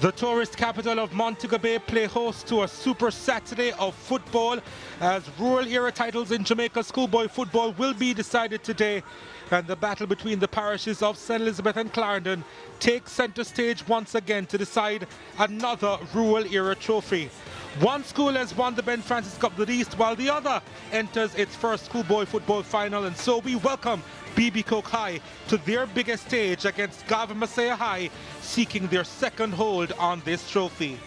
The tourist capital of Montego Bay play host to a Super Saturday of football as rural era titles in Jamaica schoolboy football will be decided today, and the battle between the parishes of St. Elizabeth and Clarendon takes centre stage once again to decide another rural era trophy. One school has won the Ben Francis Cup the East while the other enters its first schoolboy football final, and so we welcome BB Coke High to their biggest stage against Garvey Maceo High, seeking their second hold on this trophy.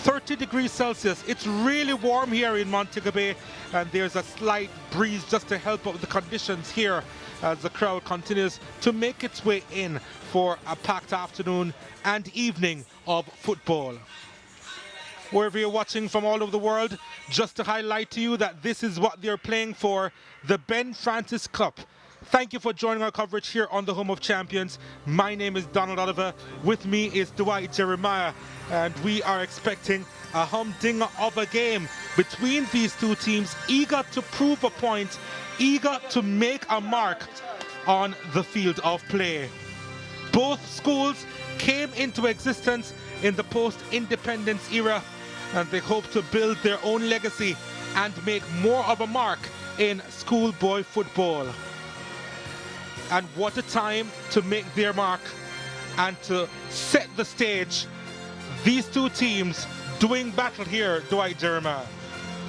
30 degrees Celsius, it's really warm here in Montego Bay, and there's a slight breeze just to help out the conditions here as the crowd continues to make its way in for a packed afternoon and evening of football. Wherever you're watching from all over the world, just to highlight to you that this is what they're playing for, the Ben Francis Cup. Thank you for joining our coverage here on the Home of Champions. My name is Donald Oliver. With me is Dwight Jeremiah, and we are expecting a humdinger of a game between these two teams, eager to prove a point, eager to make a mark on the field of play. Both schools came into existence in the post-independence era, and they hope to build their own legacy and make more of a mark in schoolboy football. And what a time to make their mark and to set the stage. These two teams doing battle here, Dwight Jeremiah.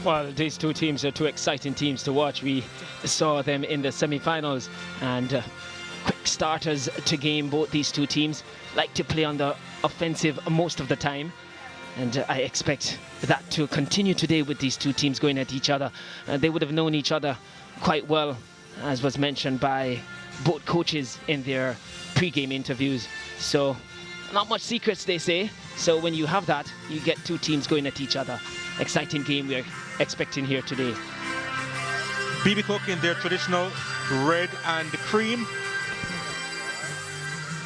Well, these two teams are two exciting teams to watch. We saw them in the semi-finals, and quick starters to game. Both these two teams like to play on the offensive most of the time, and I expect that to continue today with these two teams going at each other. They would have known each other quite well, as was mentioned by both coaches in their pre-game interviews. So not much secrets, they say. So when you have that, you get two teams going at each other. Exciting game we're expecting here today. BB Cook in their traditional red and cream,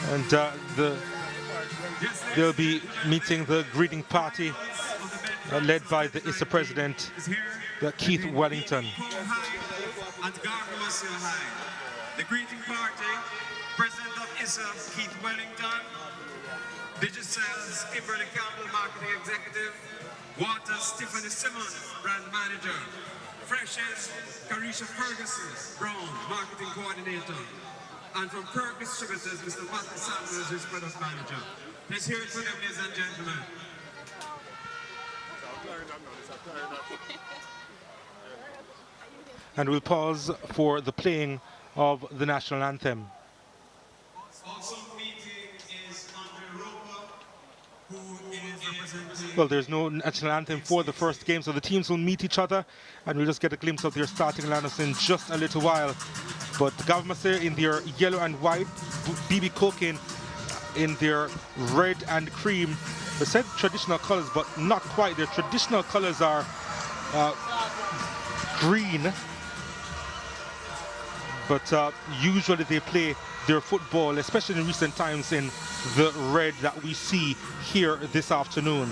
and they'll be meeting the greeting party led by the ISSA president, Keith Wellington. The greeting party, President of ISSA, Keith Wellington, Digicel's Kimberly Campbell, Marketing Executive, Waters, Tiffany Simmons, Brand Manager, Fresh's, Carisha Ferguson, Brown, Marketing Coordinator, and from Kirk Distributors, Mr. Patrick Sanders, who's Product Manager. Let's hear it for them, ladies and gentlemen. And we'll pause for the playing of the national anthem. Also meeting is Andre Roper, who is representing... Well, there's no national anthem for the first game, so the teams will meet each other, and we'll just get a glimpse of their starting lineups in just a little while. But Garvey Maceo in their yellow and white, BB Cook in their red and cream. They said traditional colors, but not quite. Their traditional colors are green. But usually they play their football, especially in recent times, in the red that we see here this afternoon.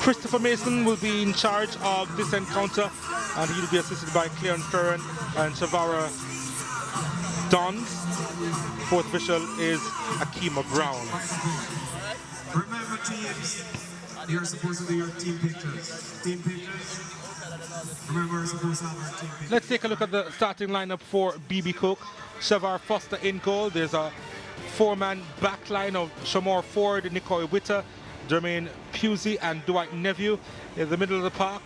Christopher Mason will be in charge of this encounter, and he'll be assisted by Cleon Ferran and Shavara Dons. Fourth official is Akima Brown. Remember, teams, you're supposed to do your team pictures. Team pictures. Remember, we're supposed to have our team pictures. Let's take a look at the starting lineup for BB Cook. Shavar Foster in goal. There's a four-man back line of Shamor Ford, Nicoy Witter, Jermaine Pusey, and Dwight Neville. In the middle of the park,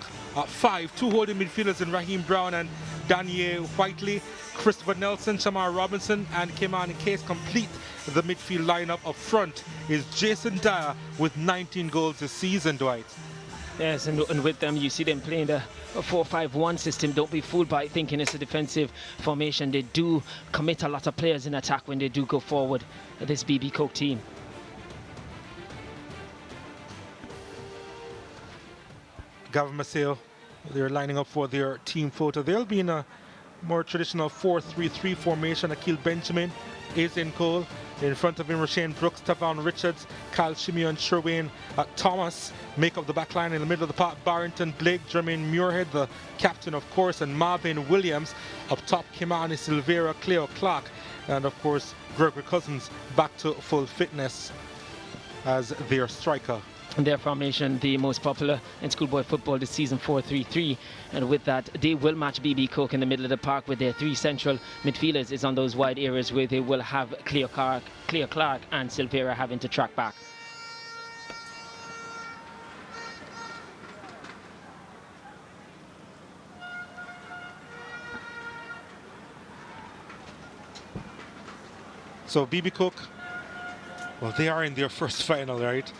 two holding midfielders in Raheem Brown and Daniel Whiteley. Christopher Nelson, Shamar Robinson, and Kimani Case complete the midfield lineup. Up front is Jason Dyer with 19 goals this season, Dwight. Yes, and with them, you see them playing the 4-5-1 system. Don't be fooled by thinking it's a defensive formation. They do commit a lot of players in attack when they do go forward, this BB Coke team. Garvey Maceo, they're lining up for their team photo. They'll be in a more traditional 4-3-3 formation. Akil Benjamin is in goal. In front of him, Rashane Brooks, Tavon Richards, Kyle Shimeon, Sherwayne Thomas make up the back line. In the middle of the park, Barrington Blake, Jermaine Muirhead, the captain, of course, and Marvin Williams. Up top, Kimani Silvera, Cleo Clark, And of course, Gregory Cousins back to full fitness as their striker. And their formation, the most popular in schoolboy football this season, 4-3-3. And with that, they will match BB Cook in the middle of the park with their three central midfielders is on those wide areas where they will have Cleo Clark and Silvera having to track back. So BB Cook, well, they are in their first final, right?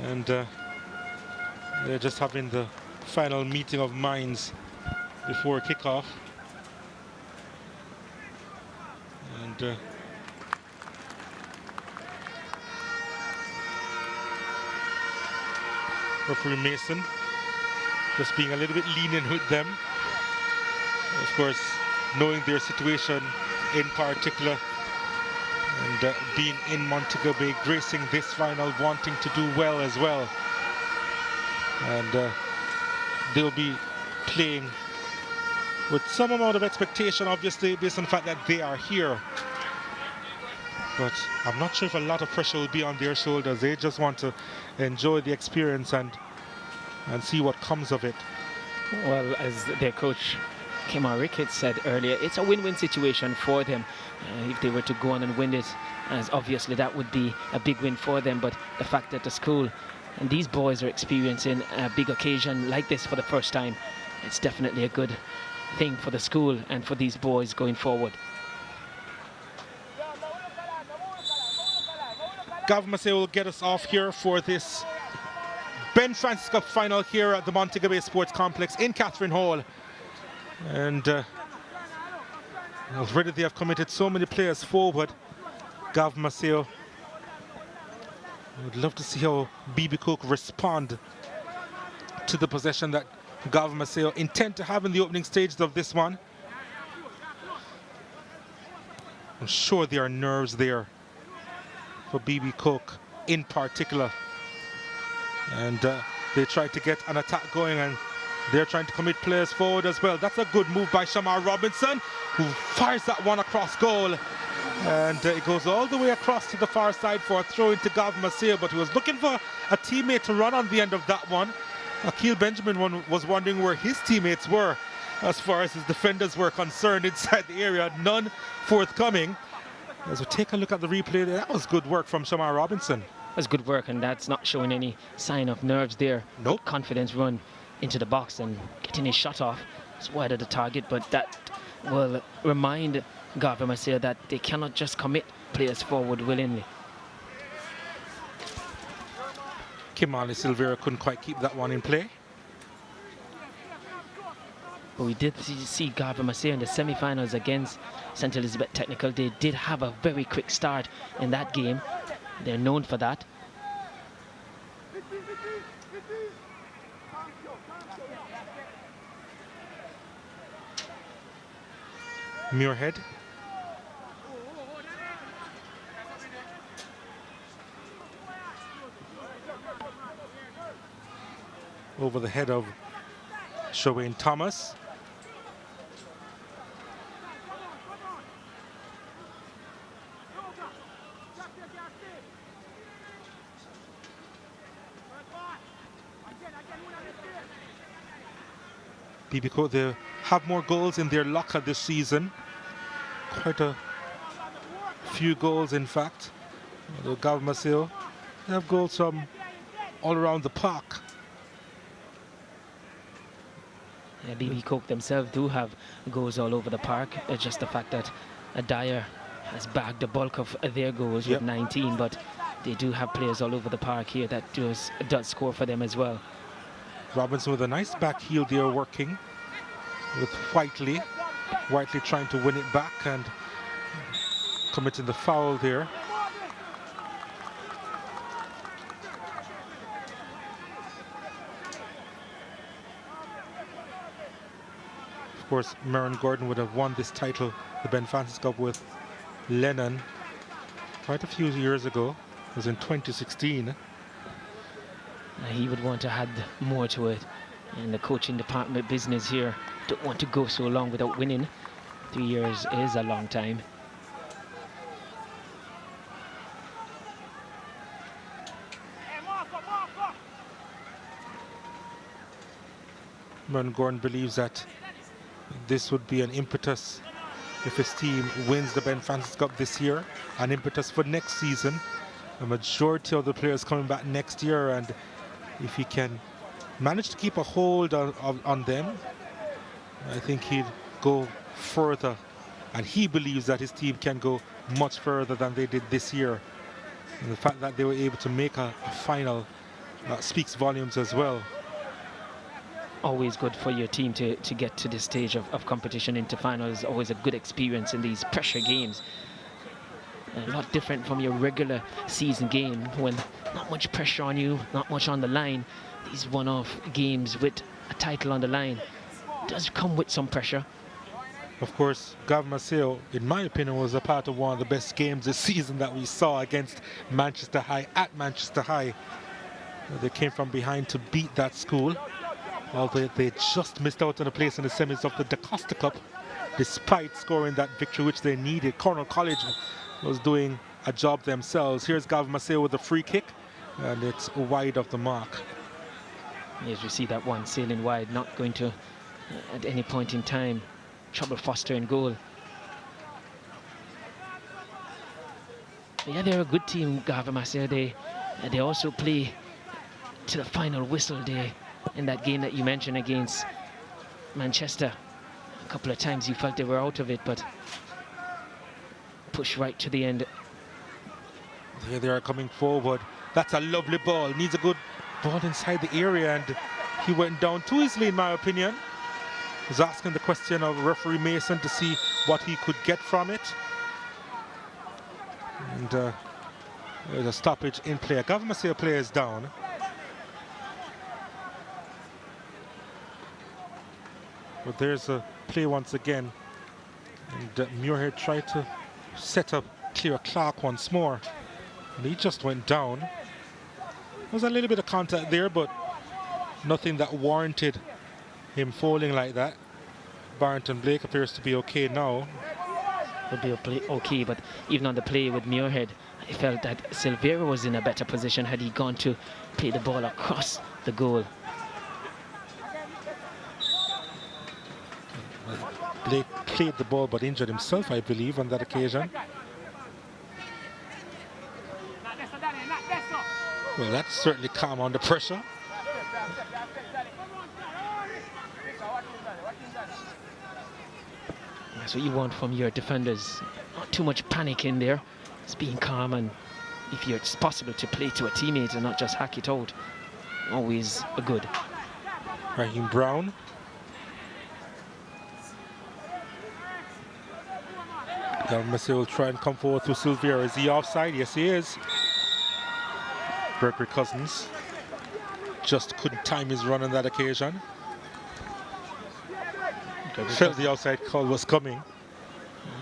And they're just having the final meeting of minds before kickoff. And referee Mason just being a little bit lenient with them. Of course, knowing their situation in particular, and being in Montego Bay, gracing this final, wanting to do well as well. And they'll be playing with some amount of expectation, obviously, based on the fact that they are here. But I'm not sure if a lot of pressure will be on their shoulders. They just want to enjoy the experience and see what comes of it. Well, as their coach, Kemar Ricketts, said earlier, it's a win-win situation for them. If they were to go on and win it, as obviously that would be a big win for them. But the fact that the school and these boys are experiencing a big occasion like this for the first time, it's definitely a good thing for the school and for these boys going forward. Garvey Maceo will get us off here for this Ben Francis Cup final here at the Montego Bay Sports Complex in Catherine Hall. And already they have committed so many players forward. Garvey Maceo. I would love to see how BB Cook respond to the possession that Garvey Maceo intend to have in the opening stages of this one. I'm sure there are nerves there for BB Cook in particular. And they tried to get an attack going, and they're trying to commit players forward as well. That's a good move by Shamar Robinson, who fires that one across goal. And it goes all the way across to the far side for a throw into Garvey Maceo, but he was looking for a teammate to run on the end of that one. Akil Benjamin was wondering where his teammates were as far as his defenders were concerned inside the area. None forthcoming. As we take a look at the replay, that was good work from Shamar Robinson. That's good work, and that's not showing any sign of nerves there. Nope. Confidence run into the box and getting his shot off. It's wide of the target, but that will remind Garvey Maceo that they cannot just commit players forward willingly. Kimali Silvera couldn't quite keep that one in play. But we did see Garvey Maceo in the semi-finals against St. Elizabeth Technical. They did have a very quick start in that game. They're known for that. Muirhead. Over the head of Showain Thomas. BB Cook, they have more goals in their locker this season. Quite a few goals, in fact. The Garvey Maceo, they have goals from all around the park. Yeah, BB Cook themselves do have goals all over the park. It's just the fact that Dyer has bagged the bulk of their goals with 19, but they do have players all over the park here that does score for them as well. Robinson with a nice back heel there, working with Whiteley. Whiteley trying to win it back and committing the foul there. Of course, Maron Gordon would have won this title, the Ben Francis Cup, with Lennon quite a few years ago. It was in 2016. He would want to add more to it. And the coaching department business here don't want to go so long without winning. 3 years is a long time. Merton Gordon believes that this would be an impetus if his team wins the Ben Francis Cup this year, an impetus for next season. A majority of the players coming back next year, and if he can manage to keep a hold on them, I think he'd go further, and he believes that his team can go much further than they did this year. And the fact that they were able to make a final speaks volumes as well. Always good for your team to get to this stage of competition into finals. Always a good experience in these pressure games. A lot different from your regular season game when not much pressure on you, not much on the line. These one-off games with a title on the line does come with some pressure. Of course, Garvey Maceo, in my opinion, was a part of one of the best games this season that we saw against Manchester High at Manchester High. They came from behind to beat that school, although they just missed out on a place in the semis of the DaCosta Cup, despite scoring that victory which they needed. Cornell College was doing a job themselves. Here's Garvey Maceo with a free kick, and it's wide of the mark. As we see that one sailing wide, not going to, at any point in time, trouble Foster in goal. But yeah, they're a good team, Garvey Maceo. They also play to the final whistle day in that game that you mentioned against Manchester. A couple of times you felt they were out of it, but push right to the end. Here they are coming forward. That's a lovely ball. Needs a good ball inside the area, and he went down too easily, in my opinion. Was asking the question of referee Mason to see what he could get from it. And there's a stoppage in play. Garvey Maceo player is down. But there's a play once again. And Muirhead tried to set up Clear Clark once more. And he just went down. There was a little bit of contact there, but nothing that warranted him falling like that. Barrington Blake appears to be okay now. Would be okay, but even on the play with Muirhead, I felt that Silvera was in a better position had he gone to play the ball across the goal. Blake played the ball but injured himself, I believe, on that occasion. Well, that's certainly calm under pressure. That's what you want from your defenders. Not too much panic in there. It's being calm, and if it's possible to play to a teammate and not just hack it out, always a good. Raheem Brown. Garvey Maceo will try and come forward through Silvera. Is he offside? Yes, he is. Gregory Cousins just couldn't time his run on that occasion. Felt the outside call was coming.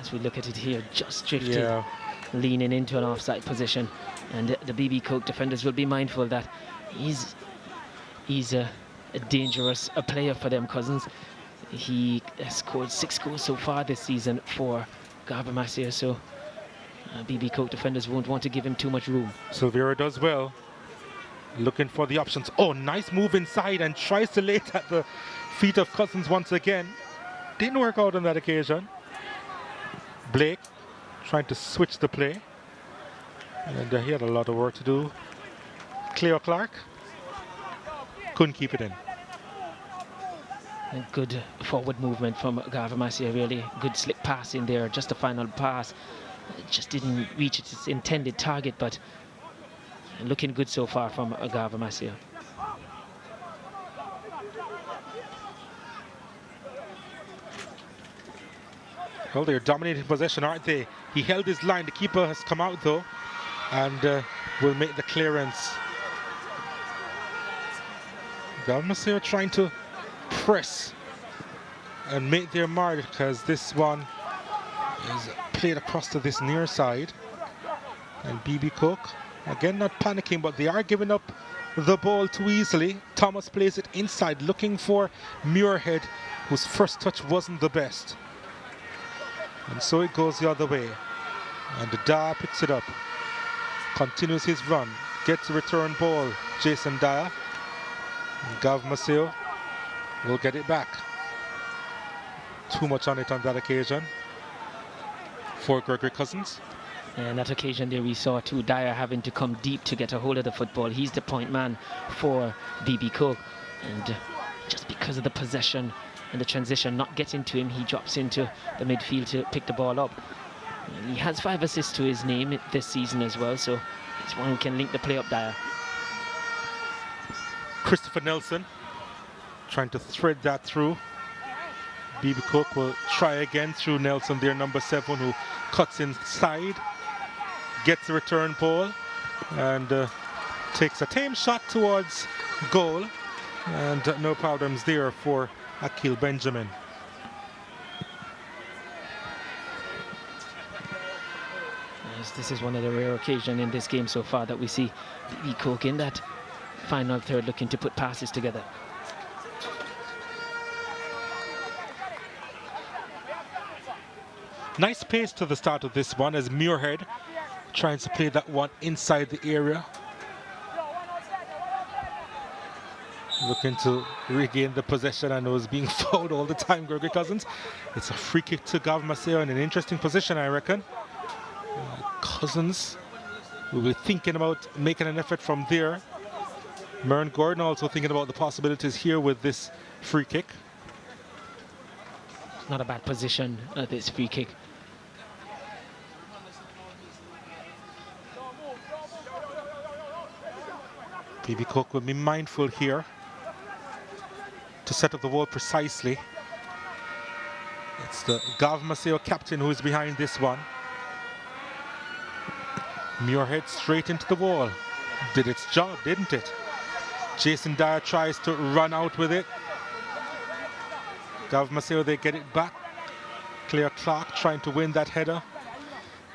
As we look at it here, just drifted, leaning into an offside position. And the BB Coke defenders will be mindful that he's a dangerous player for them, Cousins. He has scored 6 goals so far this season for Garvey Maceo, so BB Coke defenders won't want to give him too much room. Silvera does well. Looking for the options. Oh, nice move inside, and tries to lay it at the feet of Cousins once again. Didn't work out on that occasion. Blake trying to switch the play. And he had a lot of work to do. Cleo Clark couldn't keep it in. A good forward movement from Garvey Maceo, really. Good slick pass in there, just the final pass. It just didn't reach its intended target, but looking good so far from Garvey Maceo. Well, they're dominating possession, aren't they? He held his line. The keeper has come out, though, and will make the clearance. Garvey Maceo trying to press and make their mark, because this one is played across to this near side. And BB Cook, again, not panicking, but they are giving up the ball too easily. Thomas plays it inside, looking for Muirhead, whose first touch wasn't the best. And so it goes the other way. And the Dyer picks it up. Continues his run. Gets a return ball. Jason Dyer. And Garvey Maceo will get it back. Too much on it on that occasion for Gregory Cousins. And on that occasion there we saw too Dyer having to come deep to get a hold of the football. He's the point man for BB Cook, and just because of the possession and the transition not getting to him, he drops into the midfield to pick the ball up. And he has 5 assists to his name this season as well, so he's one who can link the play up. Dyer. Christopher Nelson trying to thread that through. BB Cook will try again through Nelson, their number 7, who cuts inside, gets the return ball, and takes a tame shot towards goal, and no problems there for Akil Benjamin. Yes, this is one of the rare occasions in this game so far that we see BB Cook in that final third looking to put passes together. Nice pace to the start of this one as Muirhead trying to play that one inside the area. Looking to regain the possession. I know it's being fouled all the time, Gregory Cousins. It's a free kick to Garvey Maceo in an interesting position, I reckon. Cousins will be thinking about making an effort from there. Mern Gordon also thinking about the possibilities here with this free kick. Not a bad position at this free kick. BB Cook will be mindful here to set up the wall precisely. It's the Garvey Maceo captain who is behind this one. Muirhead straight into the wall. Did its job, didn't it? Jason Dyer tries to run out with it. Garvey Maceo, they get it back. Claire Clark trying to win that header.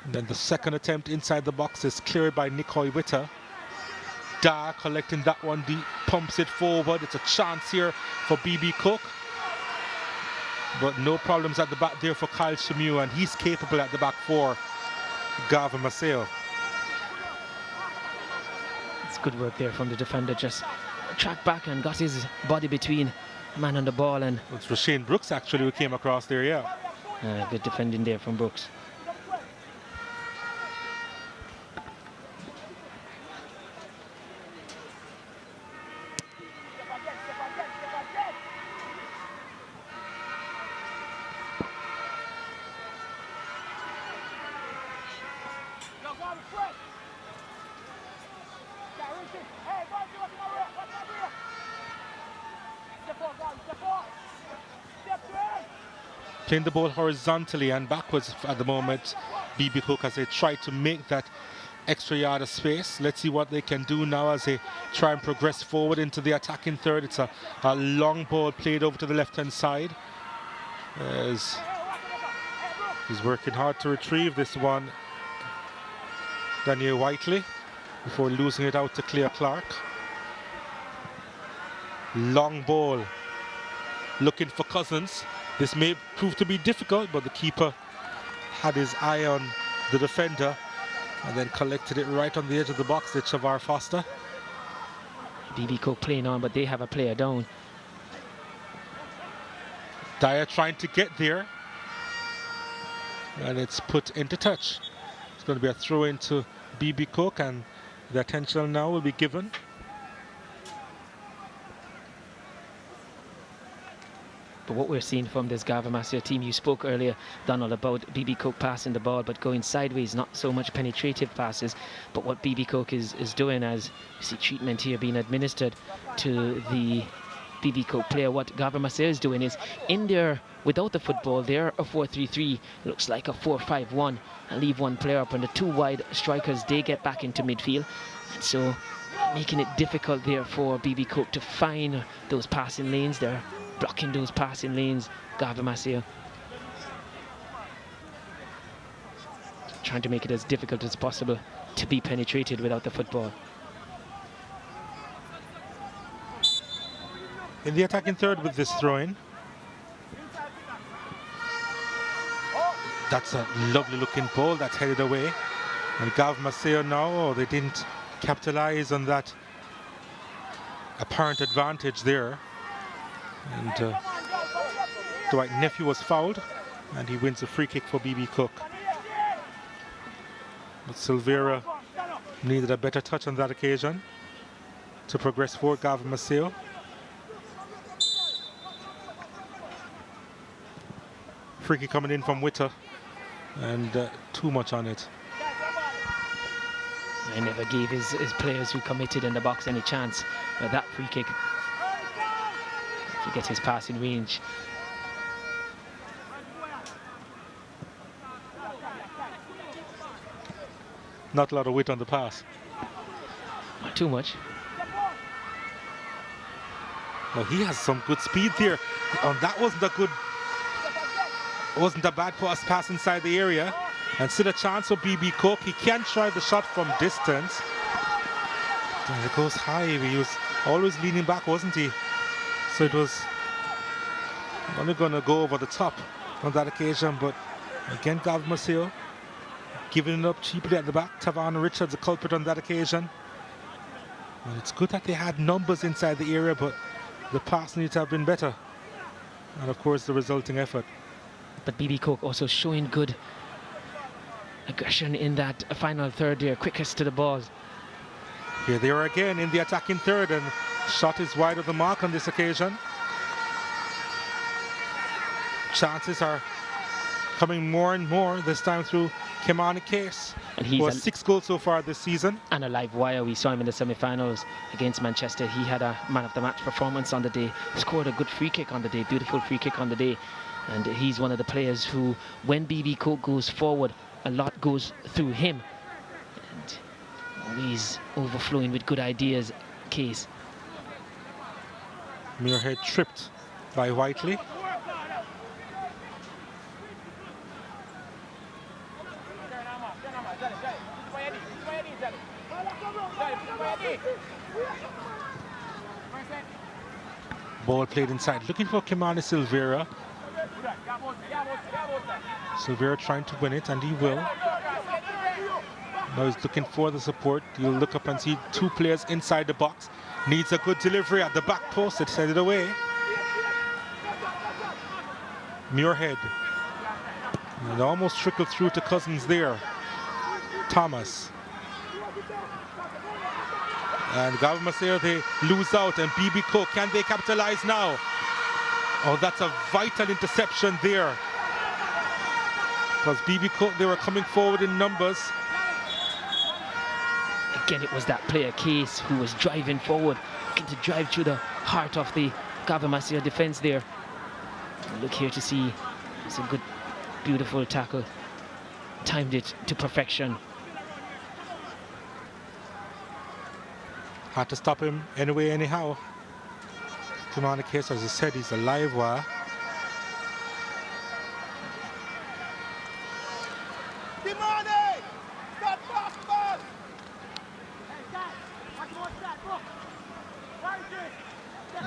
And then the second attempt inside the box is cleared by Nicoy Witter. Dyer collecting that one deep, pumps it forward. It's a chance here for BB Cook. But no problems at the back there for Kyle Chemieux, and he's capable at the back for Garvey Maceo. It's good work there from the defender, just tracked back and got his body between man and the ball. And it's Rashane Brooks actually who came across there, yeah. Good defending there from Brooks. Playing the ball horizontally and backwards at the moment, BB Cook, as they try to make that extra yard of space. Let's see what they can do now as they try and progress forward into the attacking third. It's a long ball played over to the left-hand side. As he's working hard to retrieve this one, Daniel Whiteley, before losing it out to Claire Clark. Long ball, looking for Cousins. This may prove to be difficult, but the keeper had his eye on the defender and then collected it right on the edge of the box to Chavar Foster. BB Cook playing on, but they have a player down. Dyer trying to get there, and it's put into touch. It's going to be a throw into BB Cook, and the attention now will be given. But what we're seeing from this Garvey Maceo team, you spoke earlier, Donald, about BB Cook passing the ball but going sideways, not so much penetrative passes. But what BB Cook is doing, as you see treatment here being administered to the BB Cook player, what Garvey Maceo is doing is in there without the football, they're a 4-3-3, looks like a 4-5-1, and leave one player up, and the two wide strikers, they get back into midfield. And so making it difficult there for BB Cook to find those passing lanes. They're blocking those passing lanes, Garvey Maceo. Trying to make it as difficult as possible to be penetrated without the football. In the attacking third with this throw-in. That's a lovely looking ball that's headed away. And Garvey Maceo now, they didn't capitalize on that apparent advantage there. And Dwight Nephew was fouled, and he wins a free kick for BB Cook. But Silvera needed a better touch on that occasion to progress forward. Garvey Maceo. Free kick coming in from Witter, and too much on it. He never gave his players who committed in the box any chance. But that free kick, to get his passing range. Not a lot of width on the pass. Not too much. Well, he has some good speed there. That wasn't a bad pass inside the area. And still a chance for BB Cook. He can try the shot from distance. And it goes high. He was always leaning back, wasn't he? So it was only going to go over the top on that occasion. But again, Garvey Maceo giving it up cheaply at the back. Tavan Richards, a culprit on that occasion. Well, it's good that they had numbers inside the area, but the pass needs to have been better. And of course, the resulting effort. But BB Cook also showing good aggression in that final third there, quickest to the ball. Here they are again in the attacking third, and shot is wide of the mark on this occasion. Chances are coming more and more, this time through Kimani Case, and who has 6 goals so far this season. And a live wire. We saw him in the semi-finals against Manchester. He had a man of the match performance on the day, scored a good free kick on the day, beautiful free kick on the day. And he's one of the players who, when BB Cook goes forward, a lot goes through him. And always overflowing with good ideas, Case. Muirhead tripped by Whiteley. Ball played inside, looking for Kimani Silvera. Silvera trying to win it, and he will. Now he's looking for the support. You'll look up and see 2 players inside the box. Needs a good delivery at the back post. It sent it away. Muirhead. And almost trickled through to Cousins there. Thomas. And Garvey Maceo, they lose out, and BB Cook, can they capitalize now? Oh, that's a vital interception there. Because BB Cook, they were coming forward in numbers. Again, it was that player Case who was driving forward, looking to drive through the heart of the Garvey Maceo defense there. And look here to see, it's a good, beautiful tackle. Timed it to perfection. Had to stop him anyway, anyhow. Kimani Case, as I said, he's a live wire.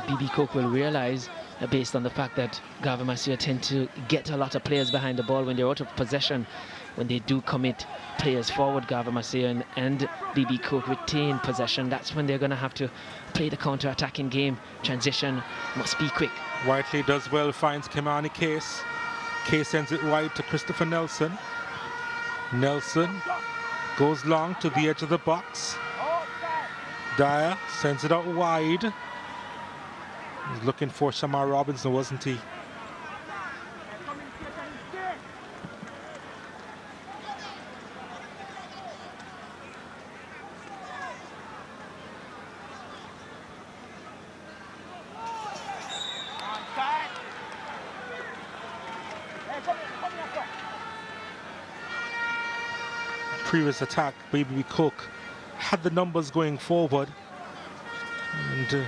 BB Cook will realize, based on the fact that Garvey Maceo tend to get a lot of players behind the ball when they're out of possession, when they do commit players forward, Garvey Maceo and BB Cook retain possession, that's when they're going to have to play the counter-attacking game. Transition must be quick. Whiteley does well, finds Kimani Case. Case sends it wide to Christopher Nelson. Nelson goes long to the edge of the box. Dyer sends it out wide. He's looking for Shamar Robinson, wasn't he? Previous attack, BB Cook had the numbers going forward and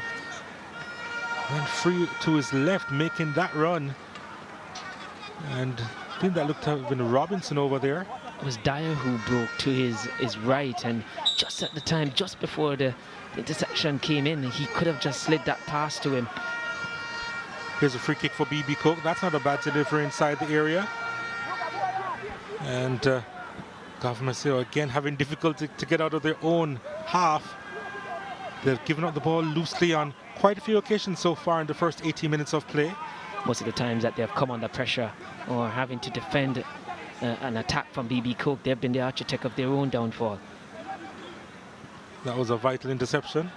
went free to his left, making that run. And I think that looked to have been Robinson over there. It was Dyer who broke to his right, and just at the time, just before the interception came in, he could have just slid that pass to him. Here's a free kick for BB Cook. That's not a bad delivery inside the area. And Garvey Maceo again having difficulty to get out of their own half. They've given up the ball loosely on quite a few occasions so far in the first 80 minutes of play. Most of the times that they've come under pressure or having to defend an attack from BB Cook, they've been the architect of their own downfall. That was a vital interception.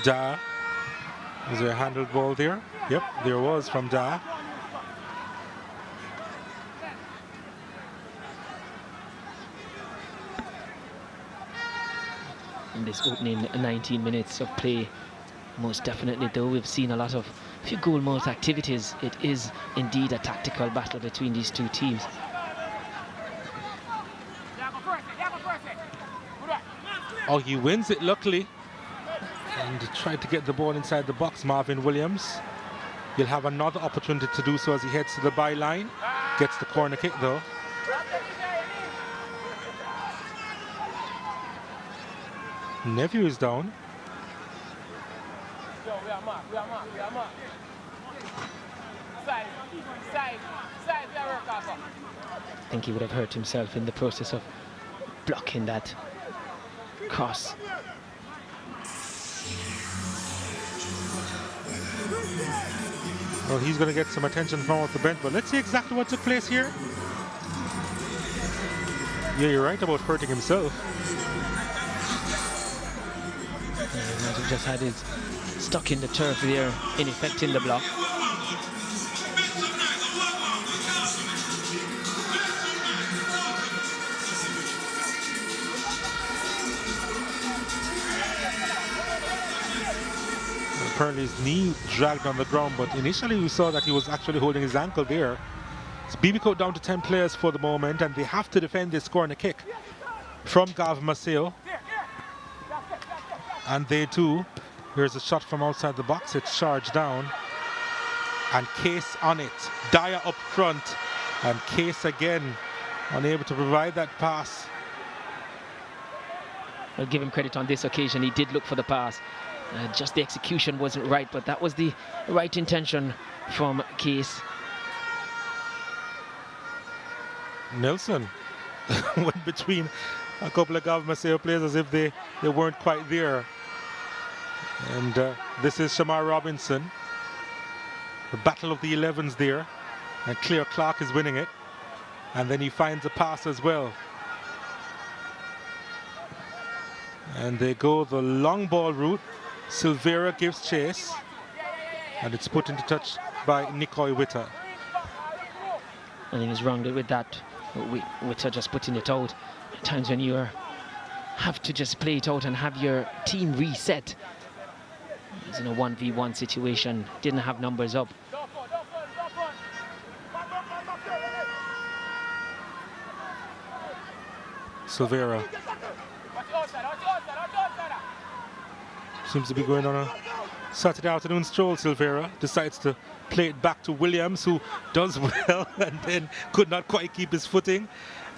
Ja. Was there a handled ball there? Yep, there was from Ja. In this opening 19 minutes of play, most definitely though, we've seen a few goal mouth activities. It is indeed a tactical battle between these two teams. Oh, he wins it luckily. And tried to get the ball inside the box, Marvin Williams. He'll have another opportunity to do so as he heads to the byline. Gets the corner kick though. Nephew is down. I think he would have hurt himself in the process of blocking that cross. Well, he's going to get some attention from off the bench, but let's see exactly what took place here. Yeah, you're right about hurting himself. He might have just had his stuck in the turf there, in effect in the block. Apparently his knee dragged on the ground, but initially we saw that he was actually holding his ankle there. It's BB Coat down to 10 players for the moment, and they have to defend this corner kick from Garvey Maceo. And they too. Here's a shot from outside the box. It's charged down. And Case on it. Dyer up front. And Case again unable to provide that pass. I'll give him credit on this occasion. He did look for the pass. Just the execution wasn't right, but that was the right intention from Case. Nelson went between a couple of Garvey Maceo players as if they weren't quite there. And this is Shamar Robinson. The battle of the 11s there. And Claire Clark is winning it. And then he finds a pass as well. And they go the long ball route. Silvera gives chase. And it's put into touch by Nicoy Witter. I think it's wrong with that. Witter just putting it out. At times when you have to just play it out and have your team reset. He's in a 1v1 situation. Didn't have numbers up. Silvera seems to be going on a Saturday afternoon stroll. Silvera decides to play it back to Williams, who does well and then could not quite keep his footing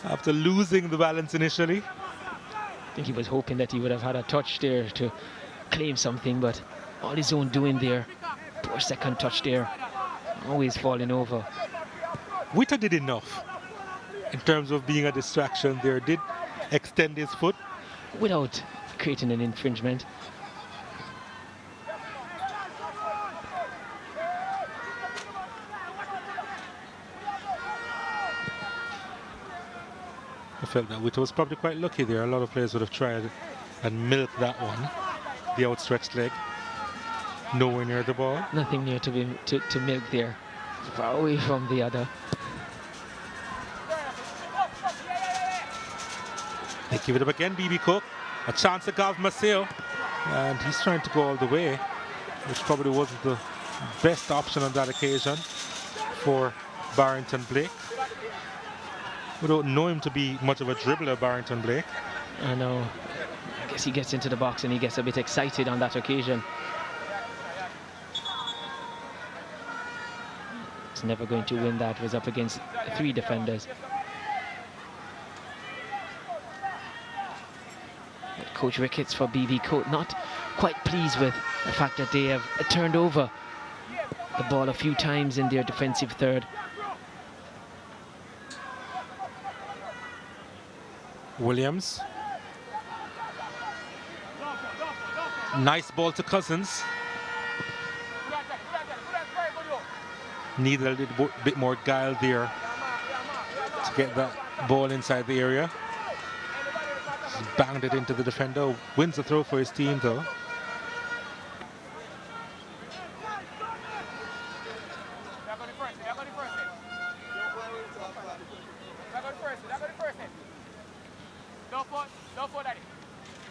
after losing the balance initially. I think he was hoping that he would have had a touch there to claim something, but all his own doing there. Poor second touch there. Always falling over. Witter did enough in terms of being a distraction there. Did extend his foot without creating an infringement. I felt that Witter was probably quite lucky there. A lot of players would have tried and milked that one. The outstretched leg. Nowhere near the ball. Nothing near to milk there. Far away from the other. They give it up again, BB Cook. A chance at Garvey Maceo. And he's trying to go all the way, which probably wasn't the best option on that occasion for Barrington Blake. We don't know him to be much of a dribbler, Barrington Blake. I know. I guess he gets into the box and he gets a bit excited on that occasion. He's never going to win that. Was up against 3 defenders. Coach Ricketts for BB Coat not quite pleased with the fact that they have turned over the ball a few times in their defensive third. Williams. Nice ball to Cousins. Needed a little bit more guile there to get that ball inside the area. Just banged it into the defender. Wins the throw for his team though.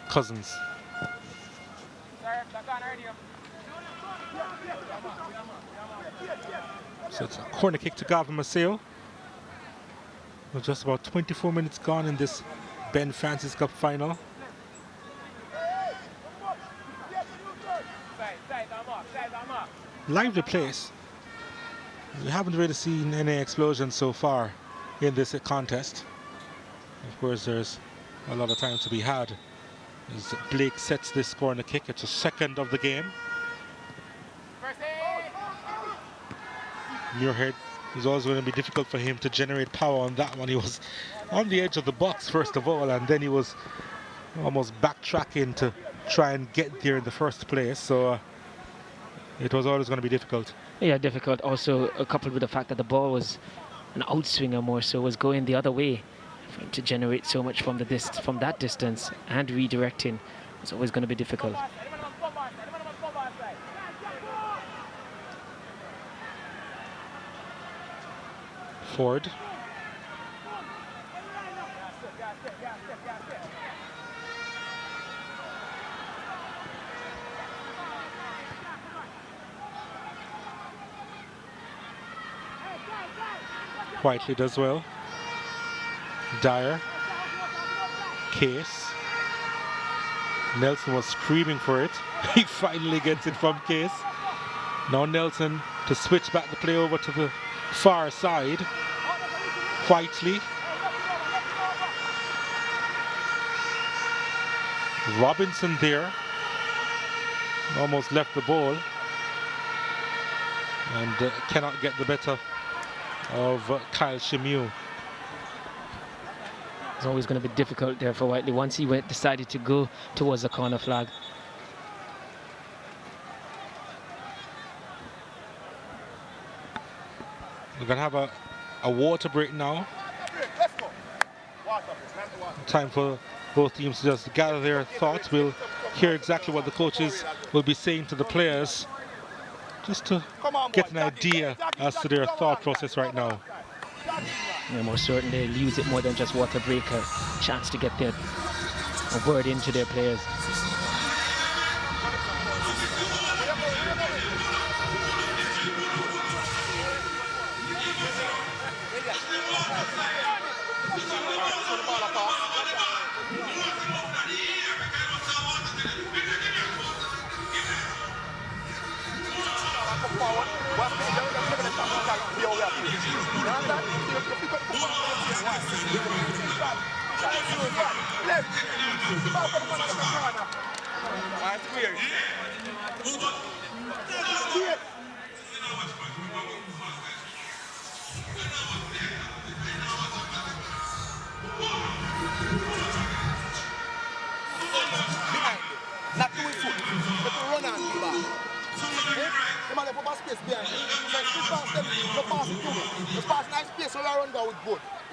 Cousins. So it's a corner kick to Garvey Maceo. With just about 24 minutes gone in this Ben Francis Cup final. Lively place. We haven't really seen any explosions so far in this contest. Of course, there's a lot of time to be had as Blake sets this corner kick. It's a second of the game. Muirhead is always going to be difficult for him to generate power on that one. He was on the edge of the box first of all, and then he was almost backtracking to try and get there in the first place. So it was always going to be difficult. Yeah, difficult. Also, coupled with the fact that the ball was an outswinger more so, was going the other way. For him to generate so much from that distance and redirecting was always going to be difficult. Ford. Whiteley does well. Dyer. Case. Nelson was screaming for it. He finally gets it from Case. Now Nelson to switch back the play over to the far side. Whiteley. Robinson there. Almost left the ball. And cannot get the better of Kyle Shimiu. It's always going to be difficult there for Whiteley once he decided to go towards the corner flag. We're going to have a water break now. Time for both teams to just gather their thoughts. We'll hear exactly what the coaches will be saying to the players, just to get an idea as to their thought process right now. Yeah, most certainly they'll use it more than just water break, a chance to get a word into their players.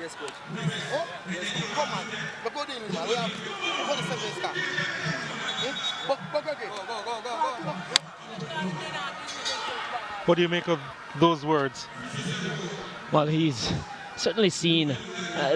Yes, coach. Oh? Yes, come on. But go in, man. We have 47 minutes. Go. What do you make of those words? Well, he's certainly seen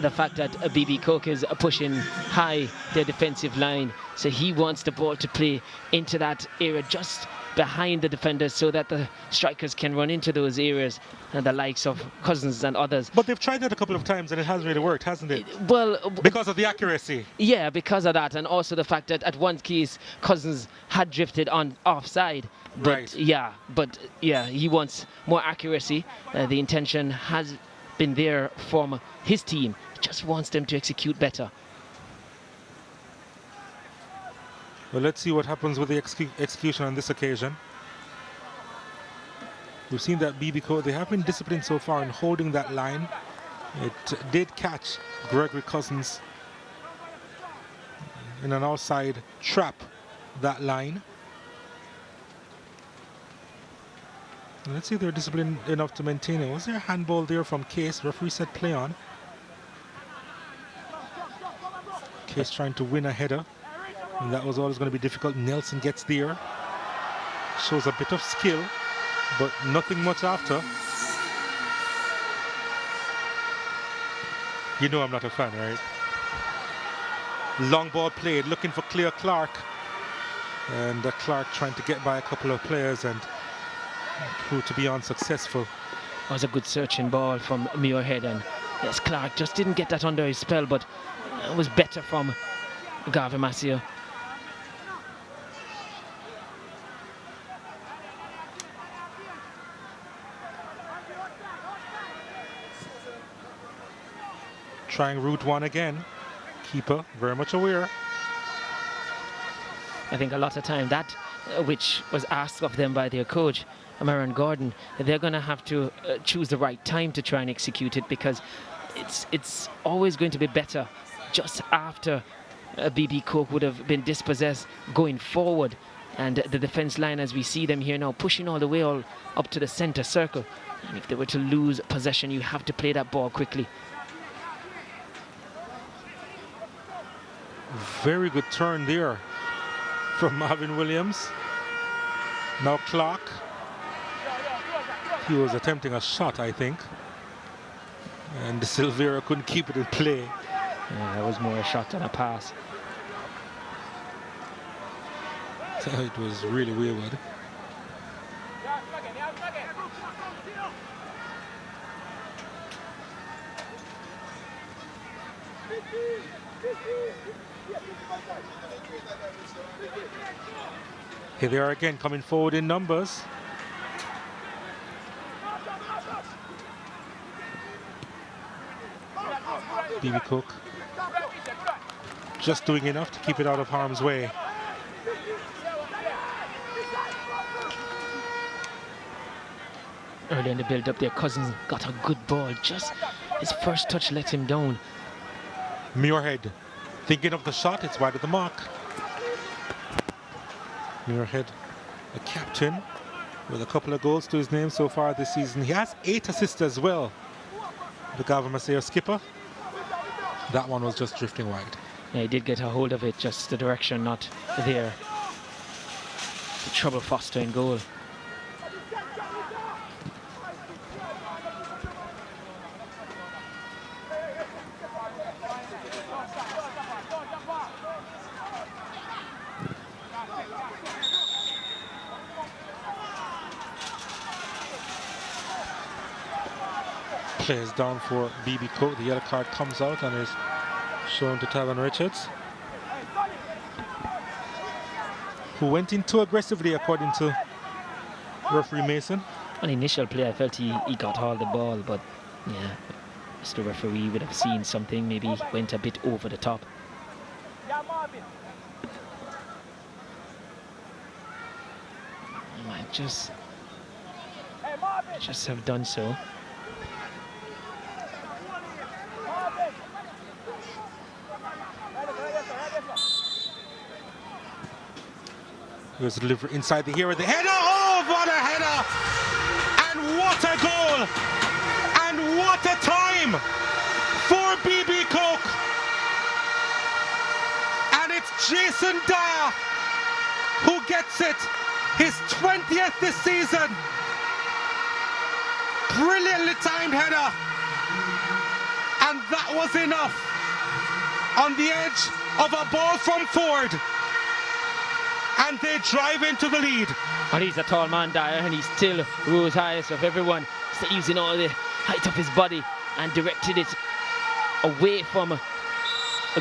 the fact that BB Cook is pushing high their defensive line. So he wants the ball to play into that area just behind the defenders so that the strikers can run into those areas, and the likes of Cousins and others. But they've tried that a couple of times and it hasn't really worked, hasn't it? Well, because of the accuracy. Yeah, because of that, and also the fact that at one case Cousins had drifted on offside. But Right. yeah, he wants more accuracy. The intention has been there from his team. Just wants them to execute better. Well, let's see what happens with the execution on this occasion. We've seen that BB Cook, they have been disciplined so far in holding that line. It did catch Gregory Cousins in an outside trap that line. Let's see if they're disciplined enough to maintain it. Was there a handball there from Case? Referee said play on. Case trying to win a header, and that was always going to be difficult. Nelson gets there. Shows a bit of skill, but nothing much after. You know I'm not a fan, right? Long ball played, looking for Clear Clark. And Clark trying to get by a couple of players and proved to be unsuccessful. That was a good searching ball from Muirhead, and yes, Clark just didn't get that under his spell, but it was better from Garvey Maceo. Trying route one again. Keeper very much aware. I think a lot of time that which was asked of them by their coach, Amaran Gordon, they're going to have to choose the right time to try and execute it, because it's always going to be better just after BB Coke would have been dispossessed going forward, and the defense line, as we see them here now, pushing all the way all up to the center circle. And if they were to lose possession, you have to play that ball quickly. Very good turn there from Marvin Williams. Now Clark. He was attempting a shot, I think. And Silvera couldn't keep it in play. Yeah, that was more a shot than a pass. It was really wayward. Here they are again, coming forward in numbers. BB Cook just doing enough to keep it out of harm's way. Early in the build-up, their cousin got a good ball. Just his first touch let him down. Muirhead thinking of the shot, it's wide of the mark. Muirhead, a captain with a couple of goals to his name so far this season. He has 8 assists as well. The Garvey Maceo skipper. That one was just drifting wide. Yeah, he did get a hold of it, just the direction not there. The trouble Foster in goal. Players down for BB Cook. The yellow card comes out and is shown to Tavan Richards, who went in too aggressively according to referee Mason. On initial play, I felt he got all the ball, but yeah, the referee would have seen something, maybe went a bit over the top. Might just have done so. Here's the delivery inside the hero. The header! Oh, what a header! And what a goal! And what a time for BB Cook! And it's Jason Dyer who gets it. His 20th this season. Brilliantly timed header. And that was enough on the edge of a ball from Ford. And they drive into the lead. And he's a tall man, Dyer, and he still rose highest of everyone. Still using all the height of his body and directed it away from a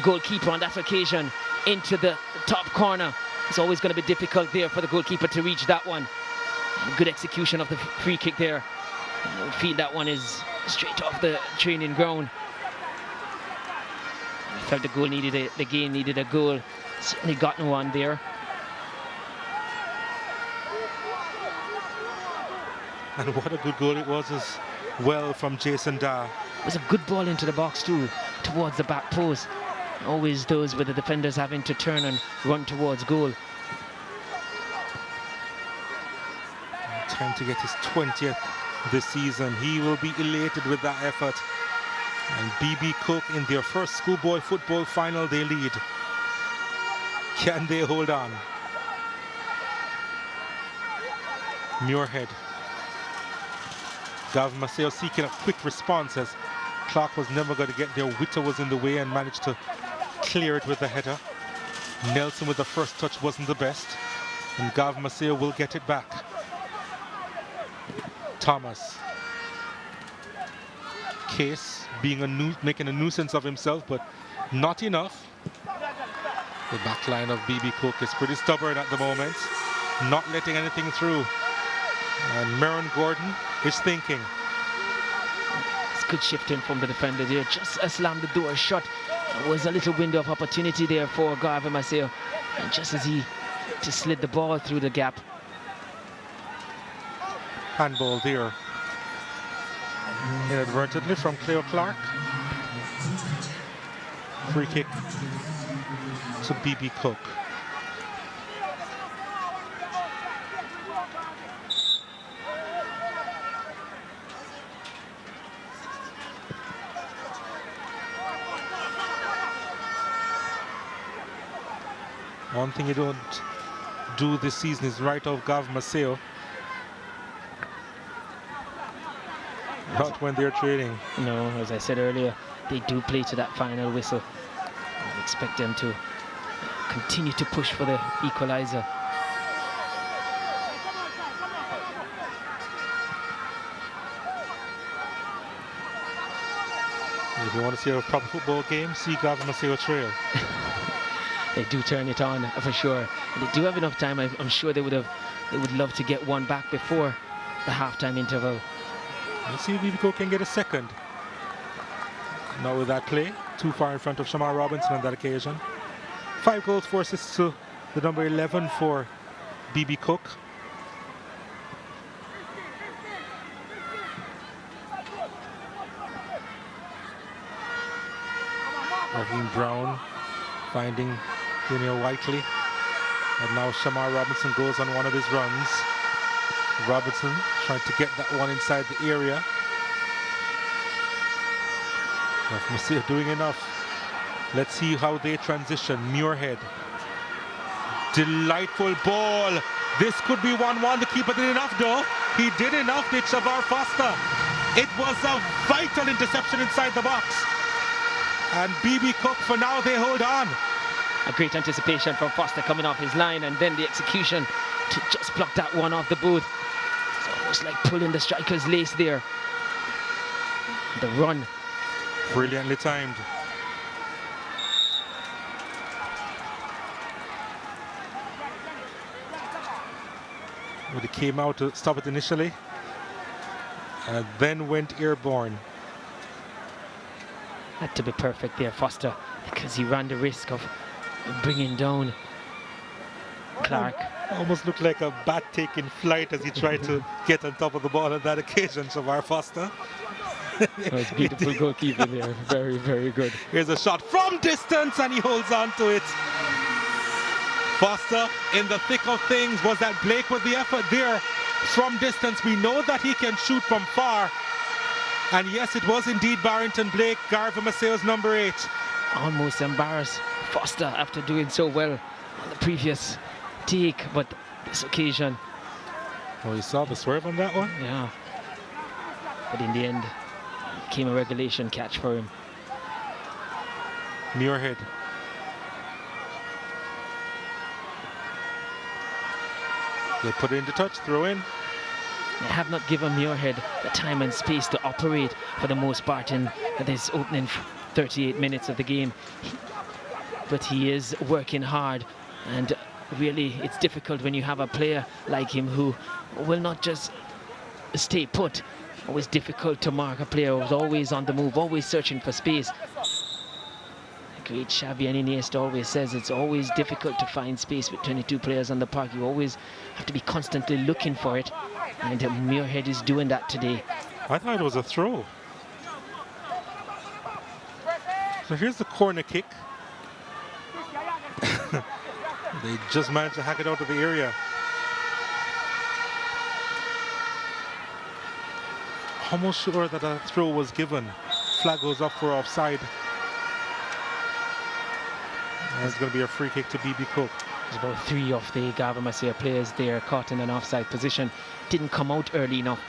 goalkeeper on that occasion into the top corner. It's always going to be difficult there for the goalkeeper to reach that one. And good execution of the free kick there. I feel that one is straight off the training ground. I felt the game needed a goal. Certainly gotten one there. And what a good goal it was as well from Jason Dyer. It was a good ball into the box too, towards the back post. always those with the defenders having to turn and run towards goal. Trying to get his 20th this season. He will be elated with that effort. And BB Cook in their first schoolboy football final, they lead. Can they hold on? Muirhead. Garvey Maceo seeking a quick response as Clark was never going to get there. Witter was in the way and managed to clear it with a header. Nelson with the first touch wasn't the best. And Garvey Maceo will get it back. Thomas. Case being making a nuisance of himself, but not enough. The back line of BB Cook is pretty stubborn at the moment, not letting anything through. And Merron Gordon is thinking. It's good shifting from the defender there. Just slammed the door shut. There was a little window of opportunity there for Garvey Maceo. And just as he just slid the ball through the gap. Handball there. Inadvertently from Cleo Clark. Free kick to BB Cook. One thing you don't do this season is write off Garvey Maceo. Not when they're trading. No, as I said earlier, they do play to that final whistle. I expect them to continue to push for the equalizer. If you want to see a proper football game, see Garvey Maceo trail. They do turn it on for sure. And they do have enough time. I'm sure they would love to get one back before the halftime interval. Let's see if BB Cook can get a second. Not with that play. Too far in front of Shamar Robinson on that occasion. 5 goals, 4 assists to the number 11 for BB Cook. Raheem Brown finding Daniel Whiteley. And now Shamar Robinson goes on one of his runs. Robinson trying to get that one inside the area. Maceo doing enough. Let's see how they transition. Muirhead. Delightful ball. This could be 1-1. The keeper did enough though. He did enough, did Shavar Foster. It was a vital interception inside the box. And BB Cook, for now, they hold on. A great anticipation from Foster coming off his line, and then the execution to just block that one off the booth. It's almost like pulling the striker's lace there. The run. Brilliantly timed. But it came out to stop it initially, and then went airborne. Had to be perfect there, Foster, because he ran the risk of bringing down Clark. Almost looked like a bat taking flight as he tried to get on top of the ball on that occasion, Shavar Foster. That was beautiful goalkeeping there. Very, very good. Here's a shot from distance, and he holds on to it. Foster in the thick of things. Was that Blake with the effort there from distance? We know that he can shoot from far. And yes, it was indeed Barrington Blake, Garvey Maceo's number 8. Almost embarrassed Foster after doing so well on the previous take, but this occasion. Oh, you saw the swerve on that one? Yeah. But in the end, came a regulation catch for him. Muirhead. They put it into touch, throw in. They have not given Muirhead the time and space to operate for the most part in this opening 38 minutes of the game. But he is working hard, and really it's difficult when you have a player like him who will not just stay put. Always difficult to mark a player who's always on the move, always searching for space. The great Xavi and Iniesta always says it's always difficult to find space with 22 players on the park. You always have to be constantly looking for it, and Muirhead is doing that today. I thought it was a throw. So here's the corner kick. They just managed to hack it out of the area. Almost sure that a throw was given. Flag goes up for offside. And it's going to be a free kick to BB Cook. There's about 3 of the Garvey Maceo players there caught in an offside position. Didn't come out early enough.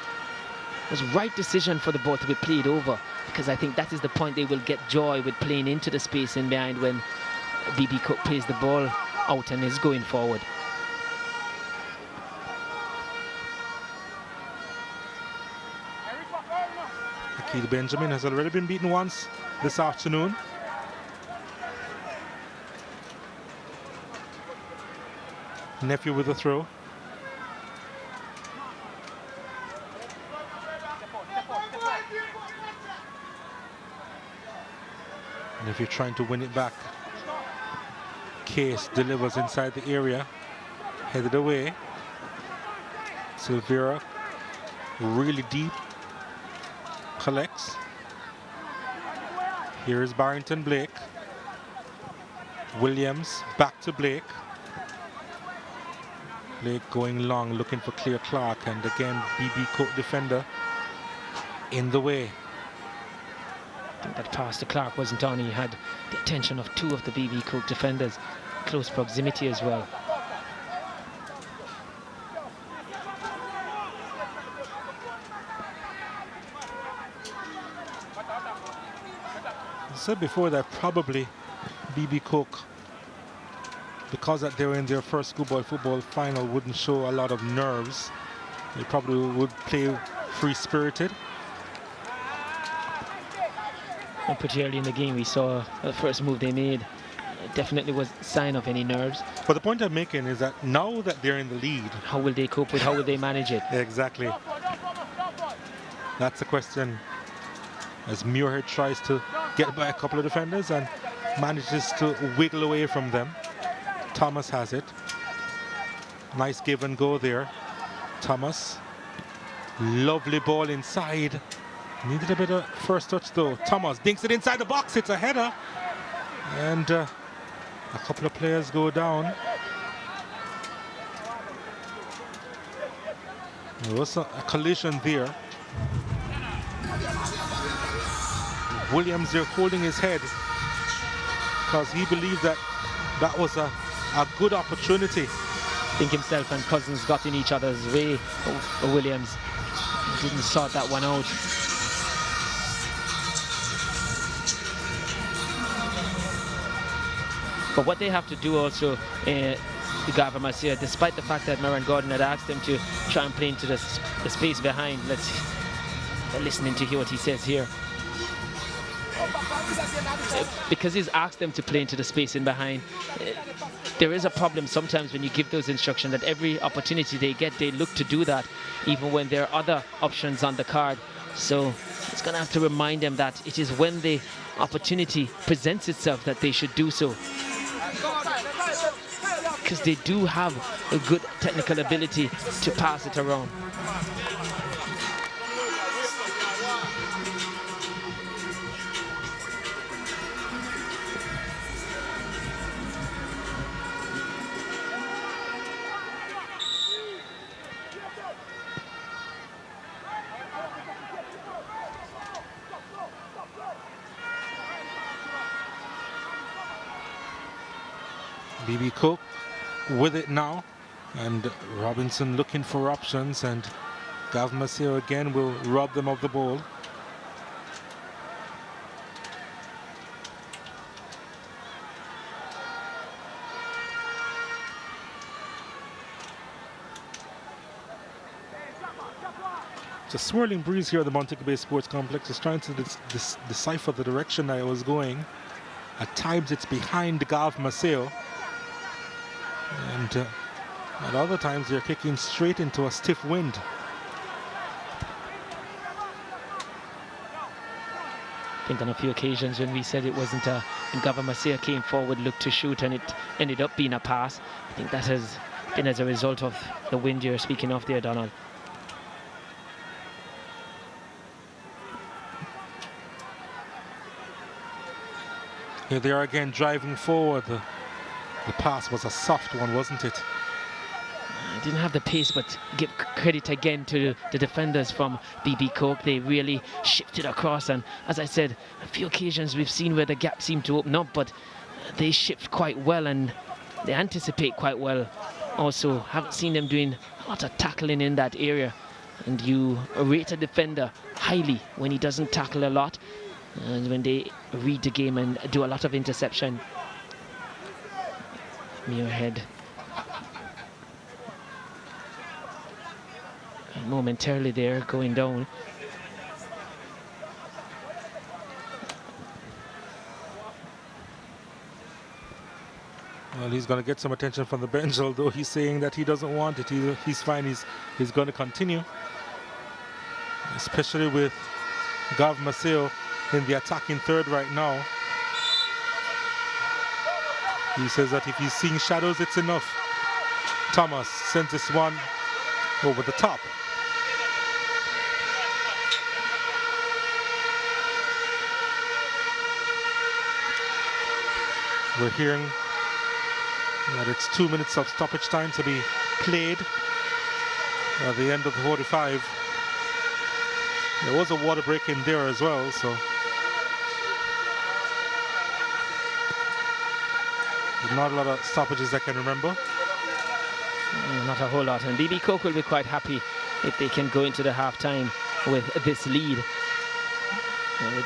It was the right decision for the ball to be played over, because I think that is the point they will get joy with, playing into the space in behind when BB Cook plays the ball out and is going forward. Akil Benjamin has already been beaten once this afternoon. Nephew with a throw. And if you're trying to win it back, Case delivers inside the area, headed away. Silvera really deep, collects. Here is Barrington Blake. Williams back to Blake. Blake going long, looking for Claire Clark, and again BB Cook defender in the way. I think that pass to Clark wasn't on. He had the attention of 2 of the BB Cook defenders, close proximity as well. I said before that probably BB Cook, because that they were in their first schoolboy football final, wouldn't show a lot of nerves. They probably would play free-spirited. And pretty early in the game we saw the first move they made. It definitely was a sign of any nerves. But the point I'm making is that now that they're in the lead, How will they cope with, how will they manage it? exactly. That's the question. As Muirhead tries to get by a couple of defenders and manages to wiggle away from them. Thomas has it. Nice give and go there. Thomas. Lovely ball inside. Needed a bit of first touch though. Thomas dinks it inside the box. It's a header. And a couple of players go down. There was a collision there. Williams there holding his head because he believed that that was a good opportunity. I think himself and Cousins got in each other's way. Williams didn't sort that one out. But what they have to do also, Garvey Maceo, despite the fact that Maran Gordon had asked them to try and play into the space behind, let's listening to hear what he says here. Because he's asked them to play into the space in behind, there is a problem sometimes when you give those instructions that every opportunity they get, they look to do that, even when there are other options on the card. So it's going to have to remind them that it is when the opportunity presents itself that they should do so. Because they do have a good technical ability to pass it around. BB Cook with it now, and Robinson looking for options, and Garvey Maceo again will rob them of the ball. It's a swirling breeze here at the Montego Bay Sports Complex. Just trying to decipher the direction I was going. At times it's behind Garvey Maceo, and at other times they're kicking straight into a stiff wind. I think on a few occasions when we said it wasn't a, and Garvey Maceo came forward, looked to shoot, and it ended up being a pass. I think that has been as a result of the wind you're speaking of there, Donald. Here they are again driving forward. The pass was a soft one, wasn't it? Didn't have the pace, but give credit again to the defenders from BB Coke. They really shifted across, and as I said, a few occasions we've seen where the gap seemed to open up, but they shift quite well and they anticipate quite well. Also, haven't seen them doing a lot of tackling in that area, and you rate a defender highly when he doesn't tackle a lot, and when they read the game and do a lot of interception. Muirhead momentarily there going down. Well, he's going to get some attention from the bench, although he's saying that he doesn't want it. He's fine. He's going to continue, especially with Garvey Maceo in the attacking third right now. He says that if he's seeing shadows, it's enough. Thomas sends this one over the top. We're hearing that it's 2 minutes of stoppage time to be played at the end of the 45. There was a water break in there as well, so not a lot of stoppages I can remember. Not a whole lot, and BB Coke will be quite happy if they can go into the half-time with this lead. I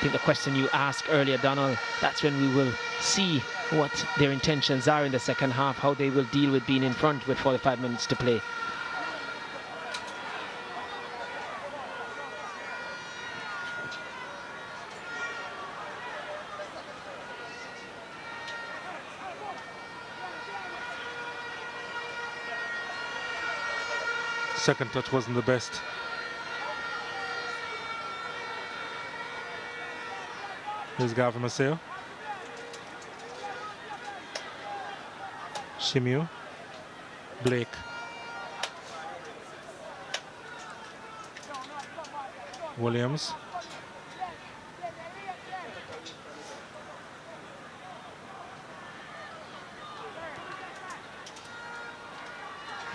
think the question you asked earlier, Donald, that's when we will see what their intentions are in the second half, how they will deal with being in front with 45 minutes to play. Second touch wasn't the best. Here's Garvey Maceo. Shimiu. Blake. Williams.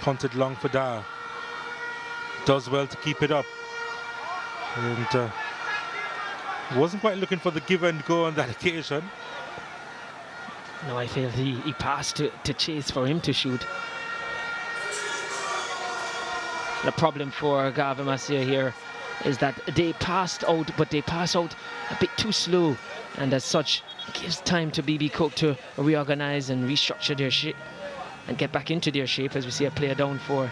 Punted long for Dyer. Does well to keep it up. And wasn't quite looking for the give and go on that occasion. No, I feel he passed to Chase for him to shoot. The problem for Garvey Maceo here is that they passed out, but they pass out a bit too slow, and as such, it gives time to BB Coke to reorganize and restructure their shape and get back into their shape, as we see a player down for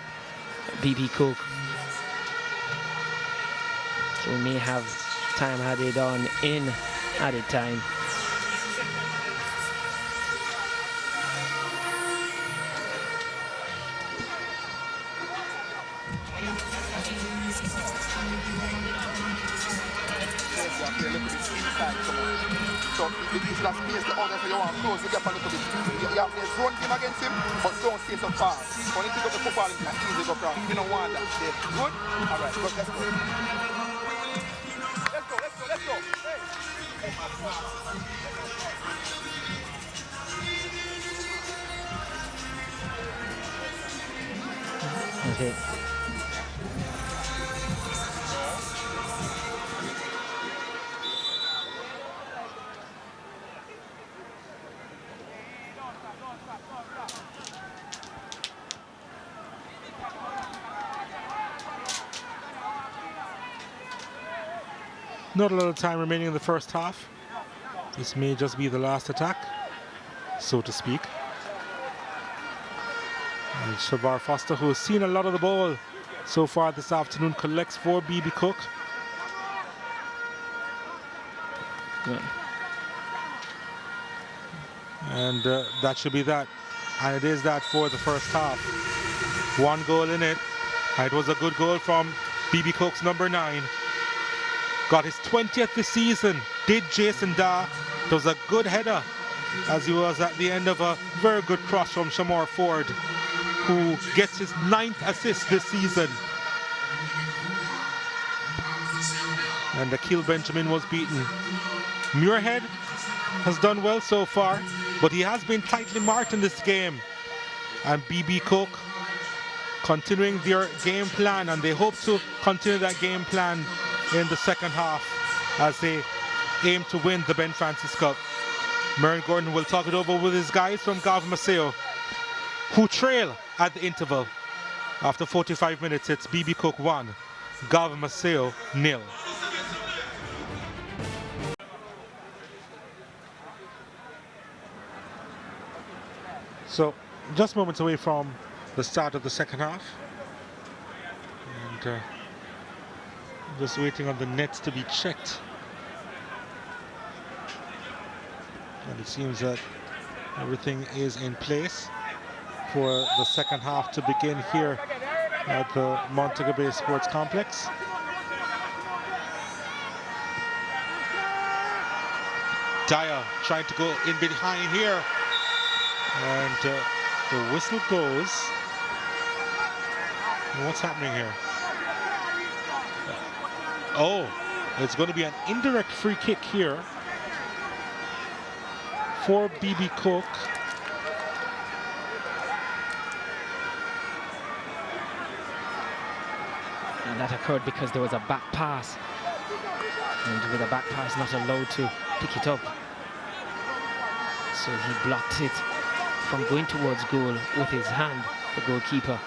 BB Coke. So we may have time added on in added time. So if you should have space the other, so you want to close the gap a little bit. You have to zone game against him, but don't stay so far. When you pick up the football, it's not easy to go from. You don't want that. Good? All right, good, let's go. Let's go. Hey. Okay. Not a lot of time remaining in the first half. This may just be the last attack, so to speak. And Shavar Foster, who has seen a lot of the ball so far this afternoon, collects for BB Cook. Yeah. And that should be that. And it is that for the first half. One goal in it. And it was a good goal from BB Cook's number 9. Got his 20th this season, did Jason Daw. It was a good header, as he was at the end of a very good cross from Shamar Ford, who gets his 9th assist this season. And Akil Benjamin was beaten. Muirhead has done well so far. but he has been tightly marked in this game. And BB Cook continuing their game plan, and they hope to continue that game plan in the second half as they aim to win the Ben Francis Cup. Merrin Gordon will talk it over with his guys from Garvey Maceo, who trail at the interval. After 45 minutes, it's BB Cook 1, Garvey Maceo 0. So, just moments away from the start of the second half. And just waiting on the nets to be checked. And it seems that everything is in place for the second half to begin here at the Montego Bay Sports Complex. Dyer trying to go in behind here. And the whistle goes. What's happening here? Oh, it's going to be an indirect free kick here for BB Cook. And that occurred because there was a back pass. And with a back pass not allowed to pick it up. So he blocked it from going towards goal with his hand, the goalkeeper.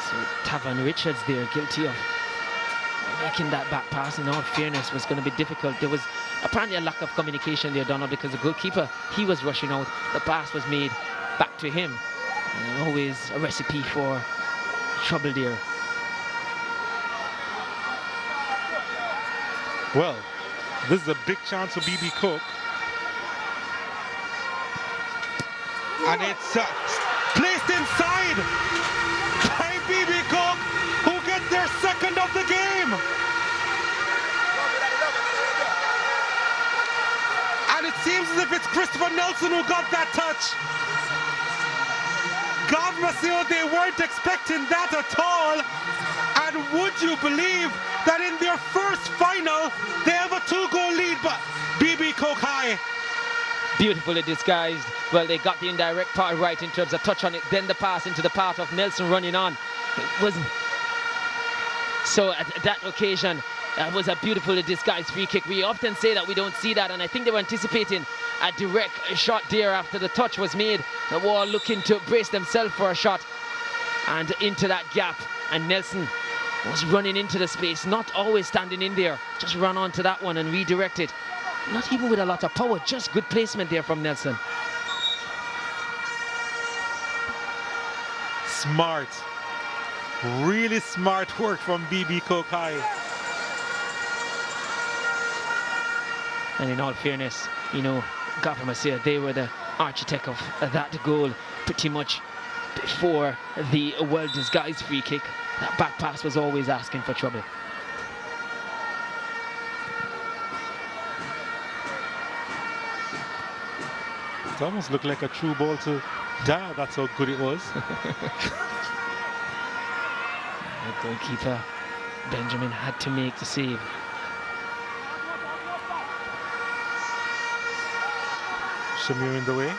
So Tavan Richards there, guilty of making that back pass. In all fairness, was going to be difficult. There was apparently a lack of communication there, Donald, because the goalkeeper, he was rushing out. The pass was made back to him. And always a recipe for trouble there. Well, this is a big chance for BB Cook. And it's placed inside by BB Cook, who get their second of the game. And it seems as if it's Christopher Nelson who got that touch. Garvey Maceo, they weren't expecting that at all. And would you believe that in their first final, they have a 2-goal lead, but BB Cook high. Beautifully disguised. Well, they got the indirect part right in terms of touch on it, then the pass into the path of Nelson running on. It wasn't. So at that occasion, it was a beautifully disguised free kick. We often say that we don't see that, and I think they were anticipating a direct shot there after the touch was made. The wall looking to brace themselves for a shot, and into that gap, and Nelson was running into the space, not always standing in there, just run onto that one and redirect it. Not even with a lot of power, just good placement there from Nelson. Smart, really smart work from BB Cook high. And in all fairness, you know, Garvey Maceo, they were the architect of that goal pretty much before the well-disguised free kick. That back pass was always asking for trouble. It almost looked like a true ball to Dyer. That's how good it was. The goalkeeper, Benjamin, had to make the save. Shamir in the way.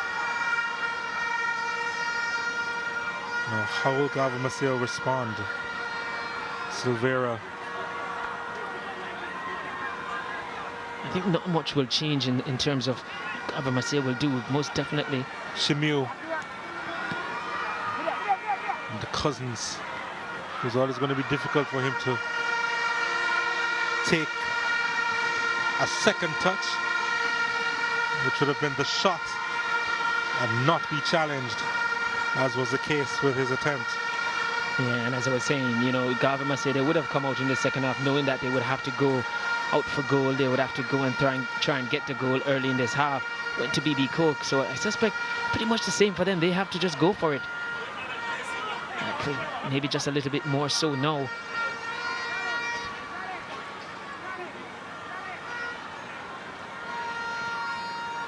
Now, how will Garvey Maceo respond? Silvera. I think not much will change in terms of Garvey Maceo will do, most definitely. Shimiu. And the Cousins. It was always going to be difficult for him to take a second touch, which would have been the shot and not be challenged, as was the case with his attempt. Yeah, and as I was saying, you know, Garvey Maceo, they would have come out in the second half knowing that they would have to go out for goal. They would have to go and try and get the goal early in this half. Went to BB Cook, so I suspect pretty much the same for them. They have to just go for it. Maybe just a little bit more so now.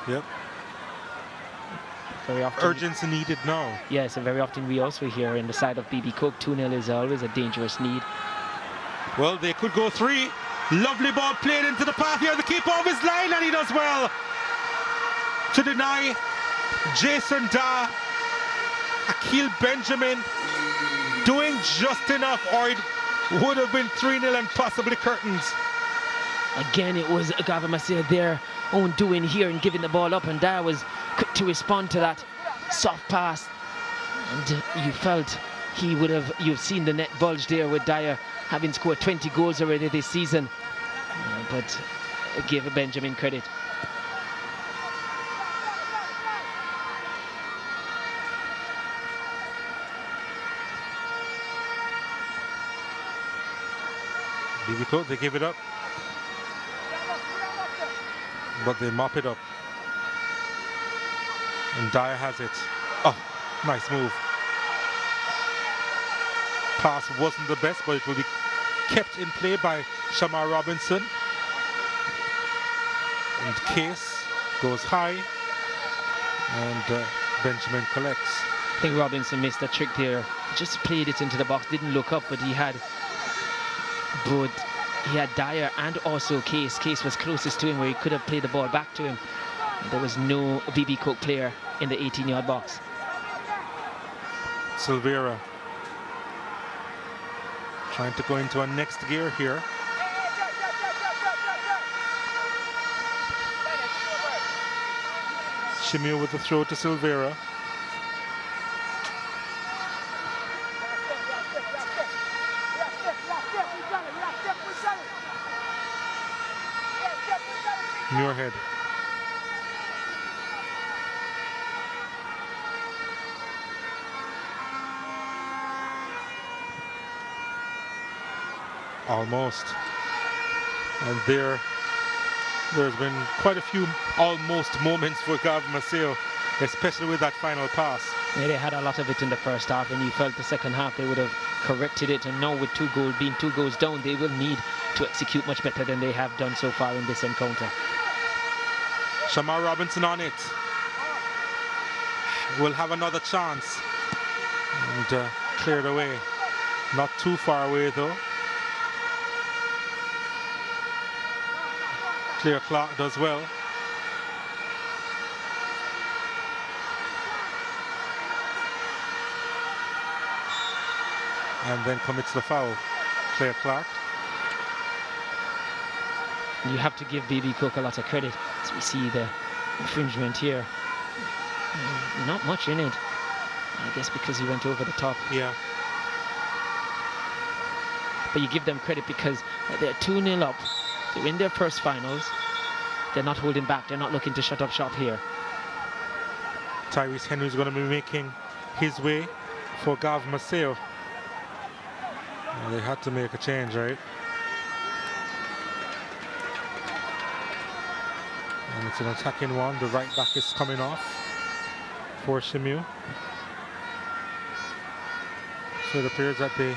Yep. Very often. Urgency needed now. Yes, and very often we also hear in the side of BB Cook, 2-0 is always a dangerous lead. Well, they could go 3. Lovely ball played into the path here. The keeper of his line, and he does well to deny Jason Dar, Akil Benjamin doing just enough, or it would have been 3-0 and possibly curtains. Again, it was Garvey Maceo their own doing here and giving the ball up, and Dyer was quick to respond to that soft pass. And you felt he would have, you've seen the net bulge there with Dyer having scored 20 goals already this season. But give Benjamin credit. BB Cook, they give it up, but they mop it up. And Dyer has it. Oh, nice move. Pass wasn't the best, but it will be kept in play by Shamar Robinson. And Case goes high, and Benjamin collects. I think Robinson missed a trick there. Just played it into the box, didn't look up, but he had Dyer and also Case. Case was closest to him where he could have played the ball back to him. There was no BB Cook player in the 18-yard box. Silvera trying to go into a next gear here. Shimio with the throw to Silvera. Muirhead. Almost. And there's been quite a few almost moments for Garvey Maceo, especially with that final pass. Yeah, they had a lot of it in the first half, and you felt the second half they would have corrected it, and now with being two goals down, they will need to execute much better than they have done so far in this encounter. Shamar Robinson on it. Will have another chance. And cleared away. Not too far away though. Clear Clark does well. And then commits the foul. Claire Clark. You have to give BB Cook a lot of credit as we see the infringement here. Not much in it. I guess because he went over the top. Yeah. But you give them credit because they're 2-0 up. They're in their first finals. They're not holding back. They're not looking to shut up shop here. Tyrese Henry's going to be making his way for Garvey Maceo. They had to make a change, right? And it's an attacking one. The right back is coming off for Shimiu. So it appears that they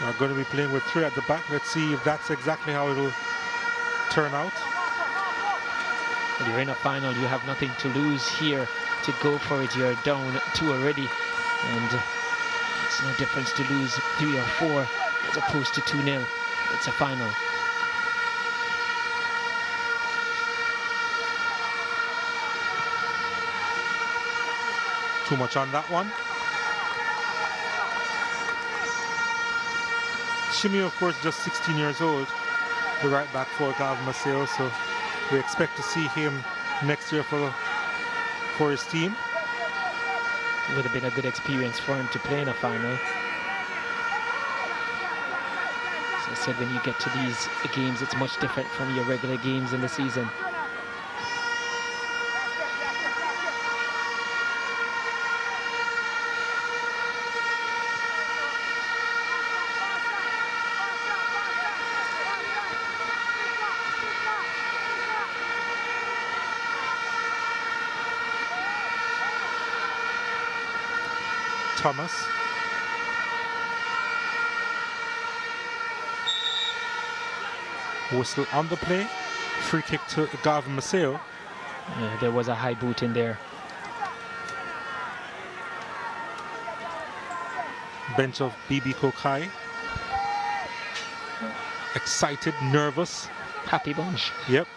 are going to be playing with 3 at the back. Let's see if that's exactly how it'll turn out. When you're in a final, you have nothing to lose here. To go for it, you're down 2 already, and it's no difference to lose 3 or 4 as opposed to 2-0. It's a final. Too much on that one. Shimio, of course, just 16 years old, the right back for Garvey Maceo, so we expect to see him next year for his team. It would have been a good experience for him to play in a final. As I said, when you get to these games, it's much different from your regular games in the season. Thomas. Whistle on the play. Free kick to Garvey Maceo. Yeah, there was a high boot in there. Bench of BB Cook High. Excited, nervous. Happy bunch. Yep.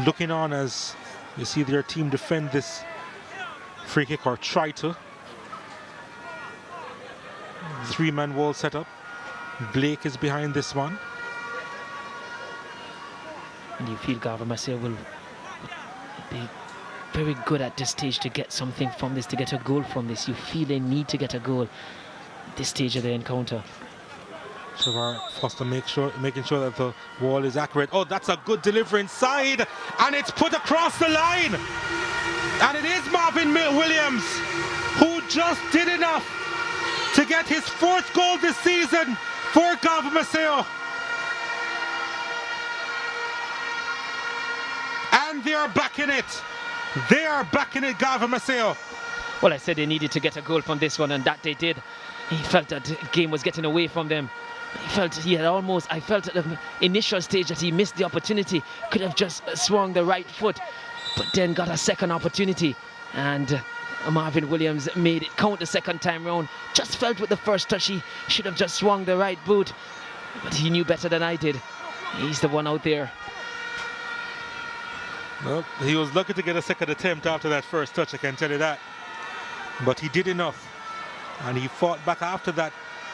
looking on as you see their team defend this free kick, or try to. Three-man wall setup. Blake is behind this one. And you feel Garvey Maceo will be very good at this stage to get something from this, to get a goal from this. You feel they need to get a goal at this stage of the encounter. Shavar Foster making sure that the wall is accurate. Oh, that's a good delivery inside, and it's put across the line. And it is Marvin Williams who just did enough to get his 4th goal this season for Garvey Maceo. And they are back in it. They are back in it, Garvey Maceo. Well, I said they needed to get a goal from this one, and that they did. He felt that the game was getting away from them. He felt he had almost, I felt at the initial stage that he missed the opportunity. Could have just swung the right foot, but then got a second opportunity. And Marvin Williams made it count the second time round. Just felt with the first touch he should have just swung the right boot. But he knew better than I did. He's the one out there. Well, he was lucky to get a second attempt after that first touch, I can tell you that. But he did enough. And he fought back after that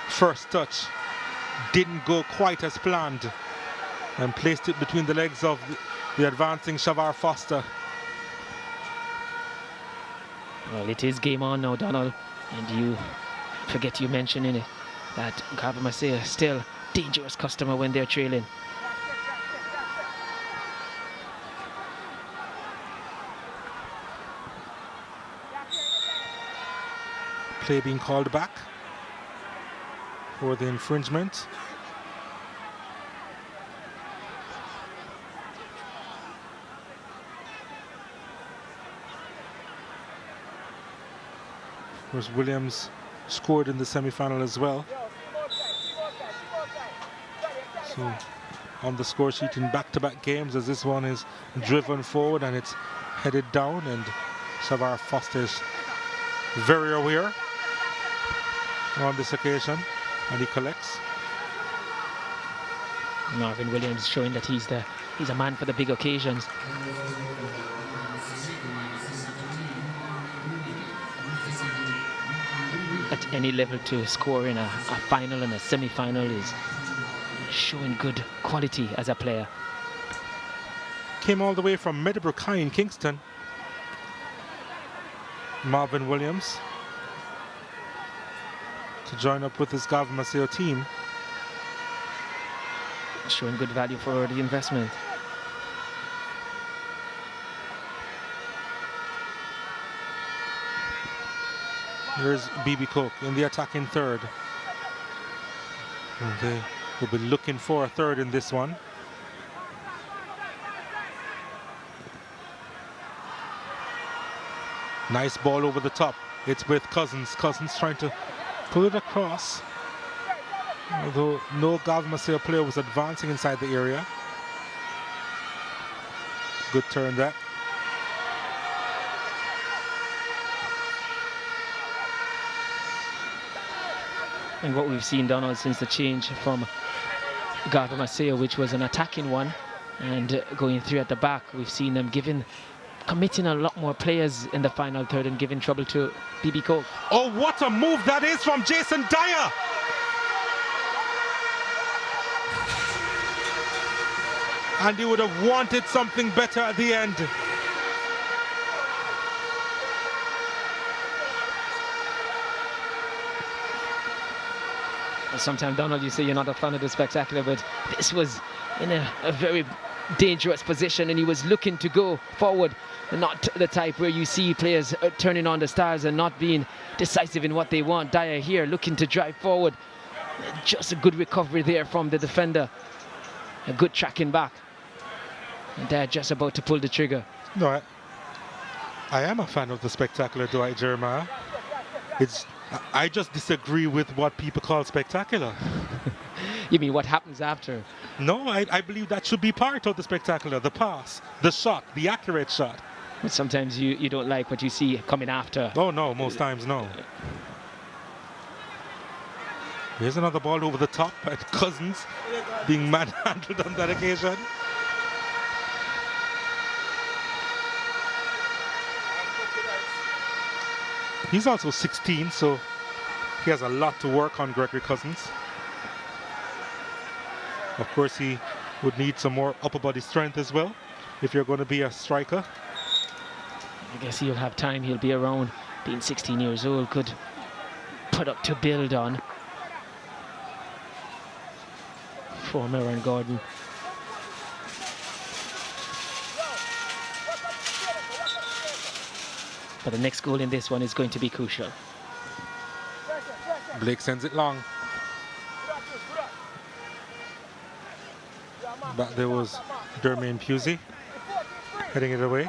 first touch. Didn't go quite as planned. And placed it between the legs of the advancing Shavar Foster. Well, it is game on now, Donald. And you forget you mentioning it, that Garvey Maceo is still dangerous customer when they're trailing. Play being called back for the infringement. Of course, Williams scored in the semi-final as well. So on the score sheet in back-to-back games, as this one is driven forward and it's headed down, and Shavar Foster is very aware on this occasion, and he collects. Marvin Williams showing that he's a man for the big occasions. At any level to score in a final and a semi-final is showing good quality as a player. Came all the way from Meadowbrook High in Kingston. Marvin Williams to join up with his Garvey Maceo team. Showing good value for the investment. Here's BB Cook in the attacking third. And they will be looking for a third in this one. Nice ball over the top. It's with Cousins. Cousins trying to pull it across. Although no Garvey Maceo player was advancing inside the area. Good turn that. And what we've seen, Donald, since the change from Garvey Maceo, which was an attacking one, and going through at the back, we've seen them committing a lot more players in the final third and giving trouble to BB Coke. Oh, what a move that is from Jason Dyer! And he would have wanted something better at the end. Sometimes, Donald, you say you're not a fan of the spectacular, but this was in a very dangerous position, and he was looking to go forward, not the type where you see players turning on the stars and not being decisive in what they want. Dyer here looking to drive forward. Just a good recovery there from the defender. A good tracking back. And Dyer just about to pull the trigger. No, I am a fan of the spectacular, Dwight Jeremiah. I just disagree with what people call spectacular. You mean what happens after? No, I believe that should be part of the spectacular. The pass, the shot, the accurate shot. But sometimes you don't like what you see coming after. Oh no, most times no. Here's another ball over the top at Cousins, being manhandled on that occasion. He's also 16, so he has a lot to work on, Gregory Cousins. Of course, he would need some more upper body strength as well if you're going to be a striker. I guess he'll have time. He'll be around. Being 16 years old, good product to build on for Aaron Gordon. But the next goal in this one is going to be crucial. Blake sends it long. Back there was Dermaine Pusey heading it away.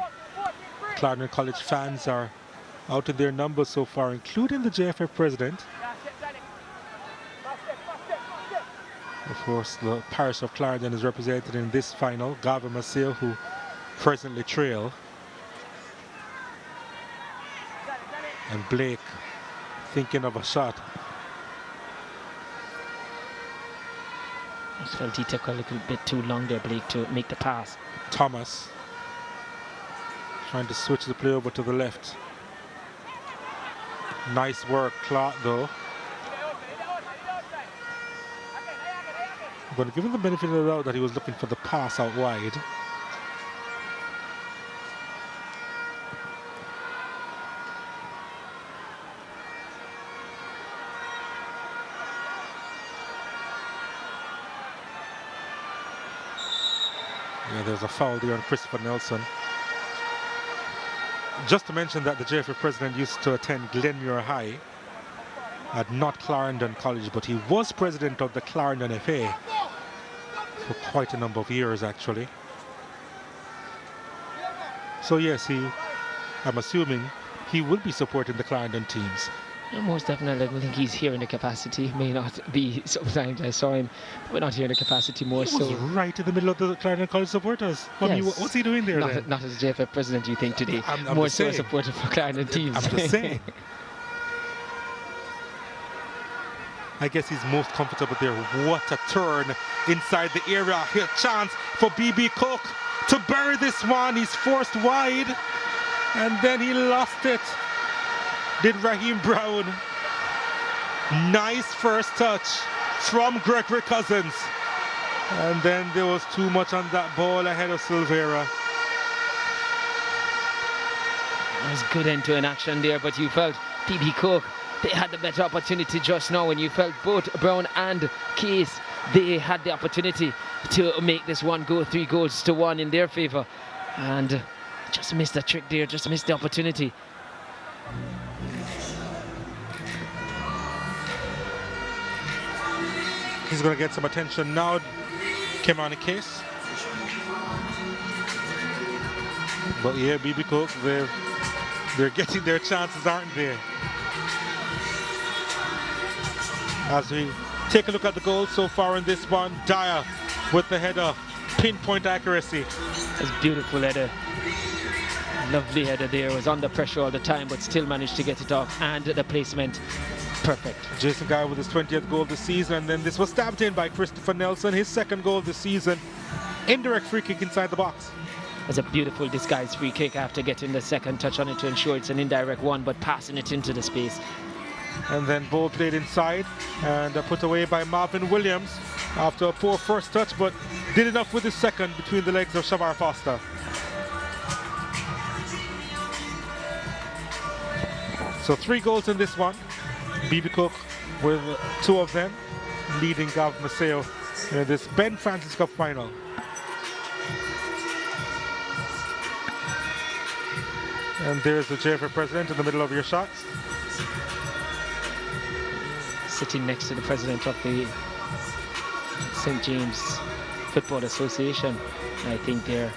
Clarendon College fans are out in their numbers so far, including the JFF president. Of course, the parish of Clarendon is represented in this final. Garvey Maceo, who presently trail. And Blake thinking of a shot. I just felt he took a little bit too long there, Blake, to make the pass. Thomas trying to switch the play over to the left. Nice work, Clark, though. I'm going to give him the benefit of the doubt that he was looking for the pass out wide. Yeah, there's a foul there on Christopher Nelson. Just to mention that the JFF president used to attend Glenmuir High at not Clarendon College, but he was president of the Clarendon FA for quite a number of years, actually. So yes, I'm assuming he will be supporting the Clarendon teams. Yeah, most definitely. I don't think he's here in the capacity. May not be. Sometimes I saw him, but not here in the capacity more he was right in the middle of the Clarendon College supporters. Yes. I mean, what's he doing there then? Not as JFF president, you think, today. I'm more so a supporter for Clarendon teams. I'm just saying. I guess he's most comfortable there. What a turn inside the area. Here, chance for BB Cook to bury this one. He's forced wide, and then he lost it. Did Raheem Brown. Nice first touch from Gregory Cousins. And then there was too much on that ball ahead of Silvera. It was good end-to-end action there, but you felt BB Cook, they had the better opportunity just now, and you felt both Brown and Case, they had the opportunity to make this one go 3-1 in their favour. And just missed the trick there, just missed the opportunity. He's going to get some attention now. Kemani Case. But yeah, BB Cook, they're getting their chances, aren't they? As we take a look at the goals so far in this one, Dyer with the header, pinpoint accuracy. It's beautiful header. Lovely header there. Was under pressure all the time, but still managed to get it off. And the placement, perfect. Jason Guy with his 20th goal this season, and then this was stabbed in by Christopher Nelson, his second goal this season. Indirect free kick inside the box. It's a beautiful disguised free kick after getting the second touch on it to ensure it's an indirect one, but passing it into the space. And then ball played inside and put away by Marvin Williams after a poor first touch, but did enough with his second between the legs of Shavar Foster. So 3 goals in this one. BB Cook with 2 of them, leading Garvey Maceo in this Ben Francis Cup final. And there's the JFF president in the middle of your shots. Sitting next to the president of the St. James Football Association. I think they're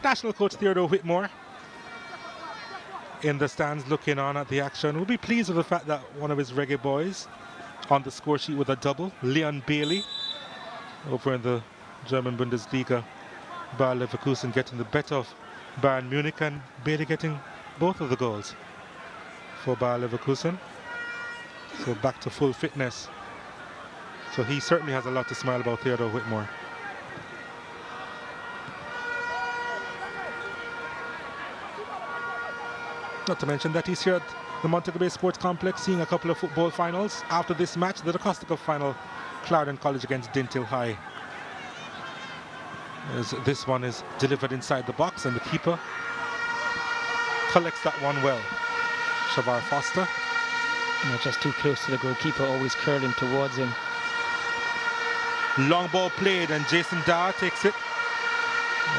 National coach Theodore Whitmore in the stands looking on at the action will be pleased with the fact that one of his reggae boys on the score sheet with a double, Leon Bailey, over in the German Bundesliga. Bayer Leverkusen getting the better of Bayern Munich, and Bailey getting both of the goals for Bayer Leverkusen. So back to full fitness. So he certainly has a lot to smile about, Theodore Whitmore. Not to mention that he's here at the Montego Bay Sports Complex seeing a couple of football finals. After this match, the DeCosta Cup final, Clarendon College against Dintill High. As this one is delivered inside the box, and the keeper collects that one well. Shavar Foster. Not just too close to the goalkeeper, always curling towards him. Long ball played, and Jason Dyer takes it.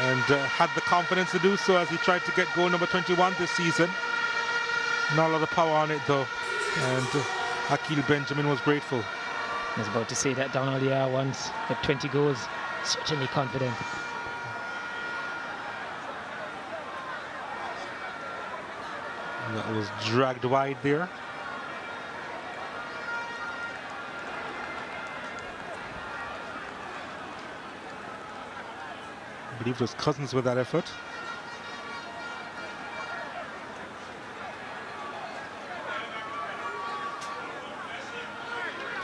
And had the confidence to do so as he tried to get goal number 21 this season. Not a lot of power on it though, and Akil Benjamin was grateful. I was about to say that down all the year once with 20 goals, certainly confident. And that was dragged wide there. I believe it was Cousins with that effort.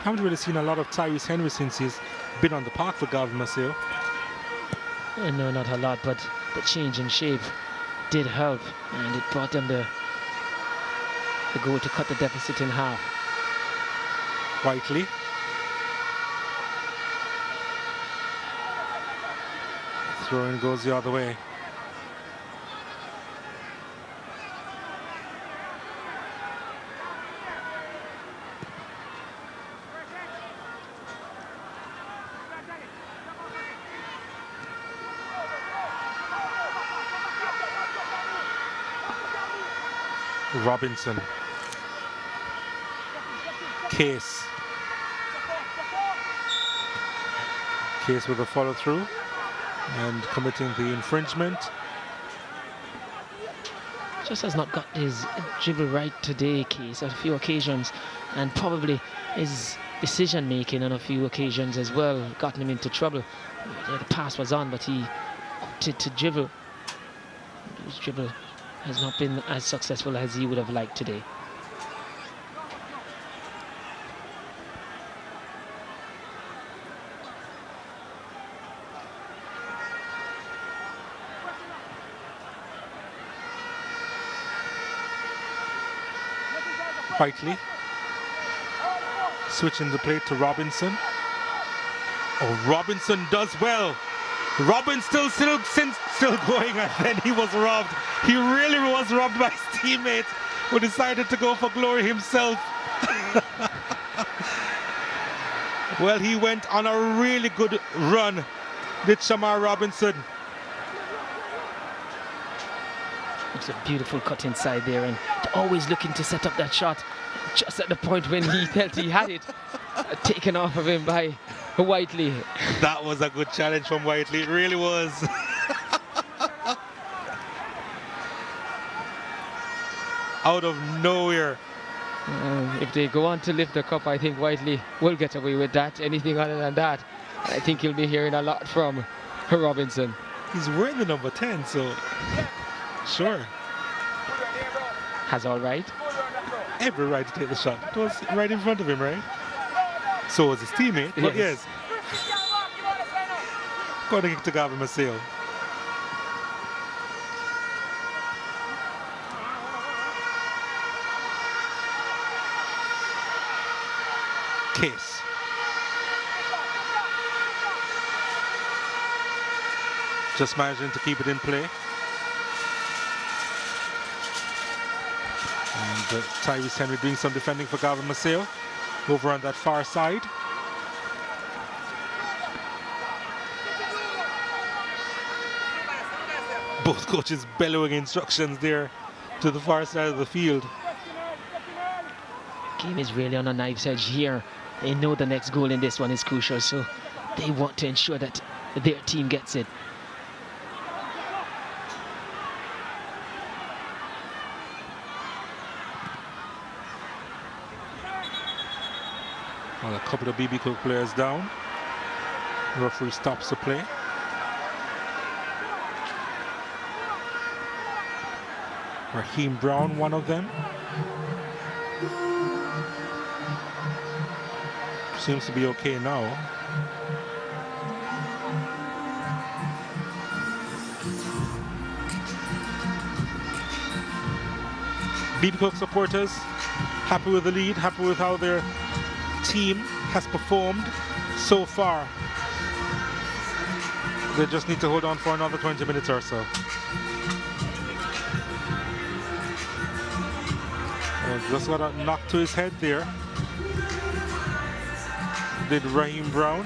Haven't really seen a lot of Tyrese Henry since he's been on the park for Garvey Maceo. No, not a lot, but the change in shape did help, and it brought them the goal to cut the deficit in half. Whiteley. Throw-in goes the other way. Robinson. Case. Case with a follow through and committing the infringement. Just has not got his dribble right today, Case, at a few occasions, and probably his decision making on a few occasions as well gotten him into trouble. The pass was on, but he opted to dribble. His dribble has not been as successful as he would have liked today. Whiteley switching the play to Robinson. Oh, Robinson does well. Robin still going, and then he was robbed. He really was robbed by his teammates, who decided to go for glory himself. Well, he went on a really good run, did Shamar Robinson. It's a beautiful cut inside there, and always looking to set up that shot just at the point when he felt he had it taken off of him by Whiteley. That was a good challenge from Whiteley, it really was. Out of nowhere. If they go on to lift the cup, I think Whiteley will get away with that. Anything other than that, I think he'll be hearing a lot from Robinson. He's wearing the number 10, so sure. Has all right. Every right to take the shot. It was right in front of him, right? So was his teammate, but yes. Going to kick to Garvey Maceo. Case. Just managing to keep it in play. And Tyrese Henry doing some defending for Garvey Maceo over on that far side. Both coaches bellowing instructions there to the far side of the field. Game is really on a knife's edge here. They know the next goal in this one is crucial, so they want to ensure that their team gets it. Well, a couple of BB Cook players down. Referee stops the play. Raheem Brown, one of them. Seems to be okay now. BB Cook supporters happy with the lead, happy with how their team has performed so far. They just need to hold on for another 20 minutes or so. Just got a knock to his head there. Did Raheem Brown.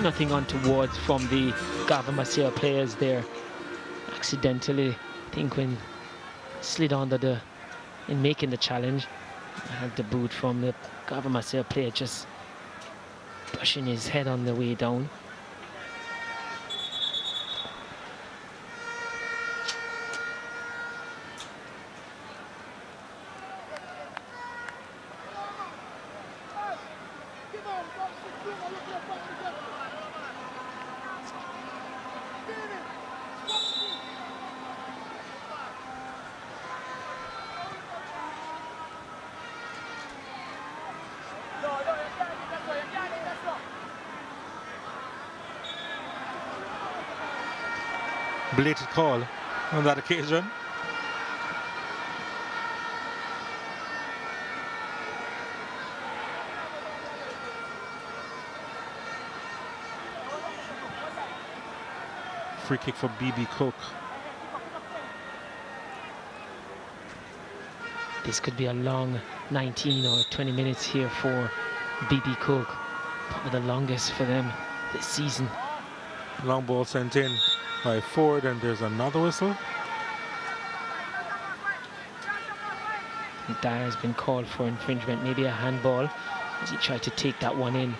Nothing untowards from the Garvey Maceo players there. Accidentally, I think when slid under in making the challenge, I had the boot from the Garvey Maceo player just brushing his head on the way down. Belated call on that occasion. Free kick for BB Cook. This could be a long 19 or 20 minutes here for BB Cook. Probably the longest for them this season. Long ball sent in by Ford, and there's another whistle. Dyer has been called for infringement, maybe a handball, as he tried to take that one in.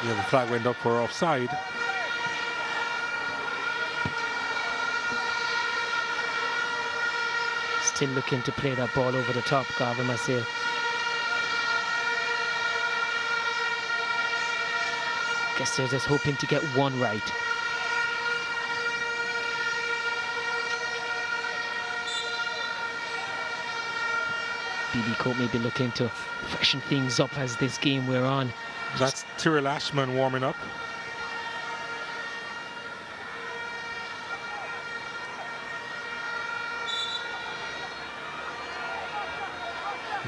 Yeah, the flag went up for offside. Still looking to play that ball over the top, Garvey Maceo. Guess they're just hoping to get one right. BB Cook may be looking to freshen things up as this game we're on. That's Tyrrell Ashman warming up.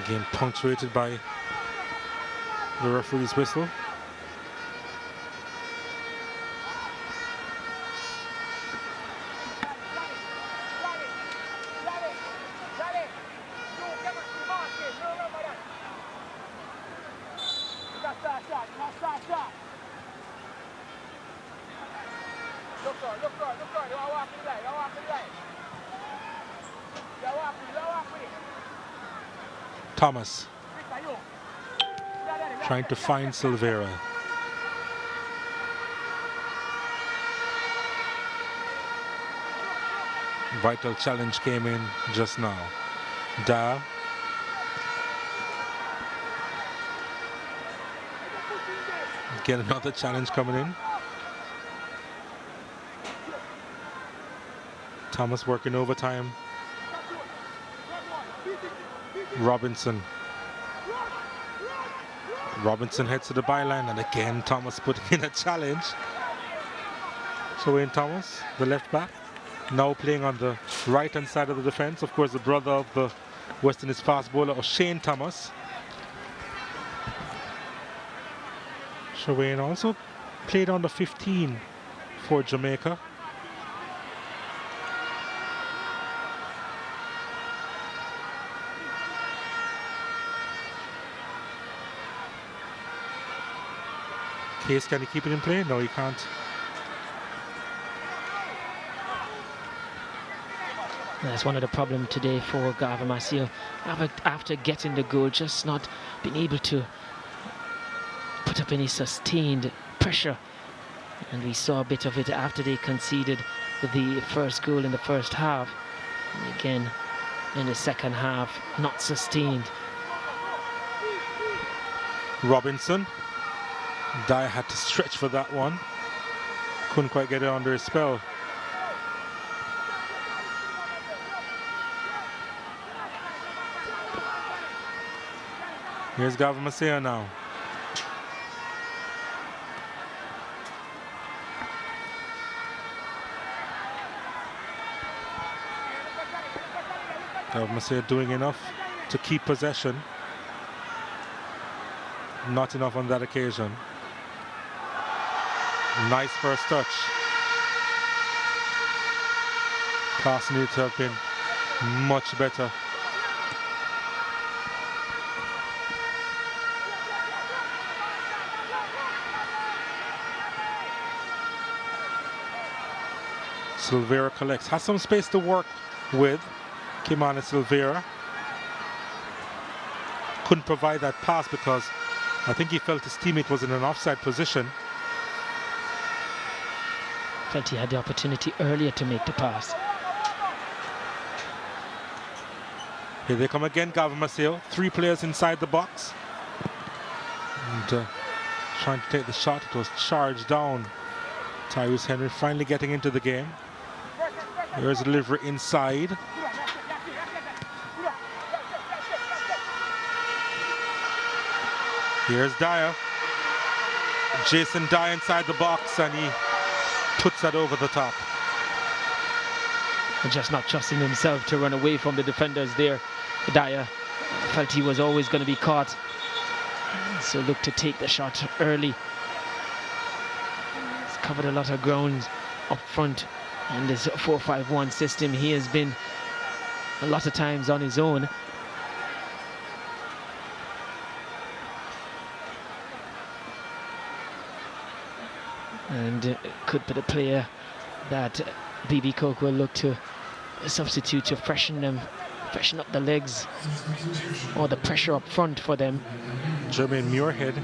Again, punctuated by the referee's whistle. Thomas trying to find Silvera. Vital challenge came in just now. Dyer. Get another challenge coming in. Thomas working overtime. Robinson heads to the byline, and again Thomas putting in a challenge. So Wayne Thomas, the left back, now playing on the right hand side of the defense. Of course, the brother of the West Indies fast bowler, Shane Thomas. Wayne also played on the 15 for Jamaica. Case, can he keep it in play? No, he can't. That's one of the problems today for Garvey Maceo. After getting the goal, just not being able to put up any sustained pressure. And we saw a bit of it after they conceded the first goal in the first half. And again, in the second half, not sustained. Robinson. Dyer had to stretch for that one. Couldn't quite get it under his spell. Here's Garvey Maceo now. Garvey Maceo doing enough to keep possession. Not enough on that occasion. Nice first touch. Pass needed to have been much better. Silvera collects, has some space to work with. Came on at Silvera. Couldn't provide that pass because I think he felt his teammate was in an offside position. Felt he had the opportunity earlier to make the pass. Here they come again, Garvey Maceo. 3 players inside the box. And trying to take the shot. It was charged down. Tyrese Henry finally getting into the game. There's a delivery inside. Here's Dyer. Jason Dyer inside the box, and he puts that over the top. And just not trusting himself to run away from the defenders there. Dyer felt he was always going to be caught. So looked to take the shot early. He's covered a lot of ground up front in this 4-5-1 system. He has been a lot of times on his own. And could be the player that B.B. Coke will look to substitute to freshen up the legs or the pressure up front for them. Jermaine Muirhead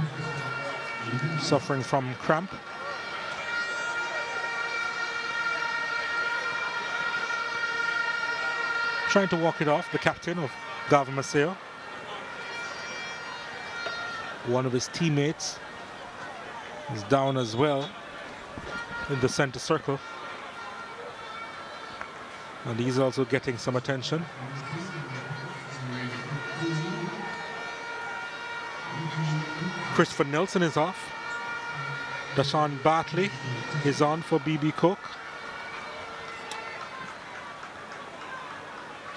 suffering from cramp. Trying to walk it off, the captain of Garvey Maceo. One of his teammates is down as well in the center circle. And he's also getting some attention. Christopher Nelson is off. Dashawn Bartley is on for B.B. Cook.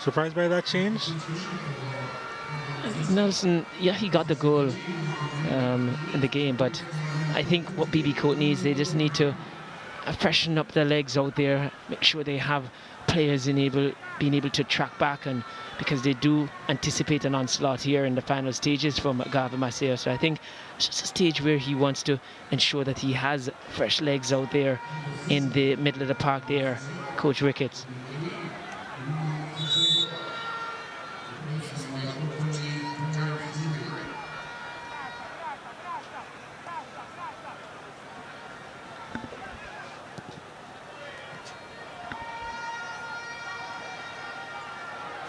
Surprised by that change? Nelson, yeah, he got the goal in the game, but I think what B.B. Cook needs, they just need to freshen up their legs out there, make sure they have players being able to track back, and because they do anticipate an onslaught here in the final stages from Garvey Maceo. So I think it's just a stage where he wants to ensure that he has fresh legs out there in the middle of the park there, Coach Ricketts.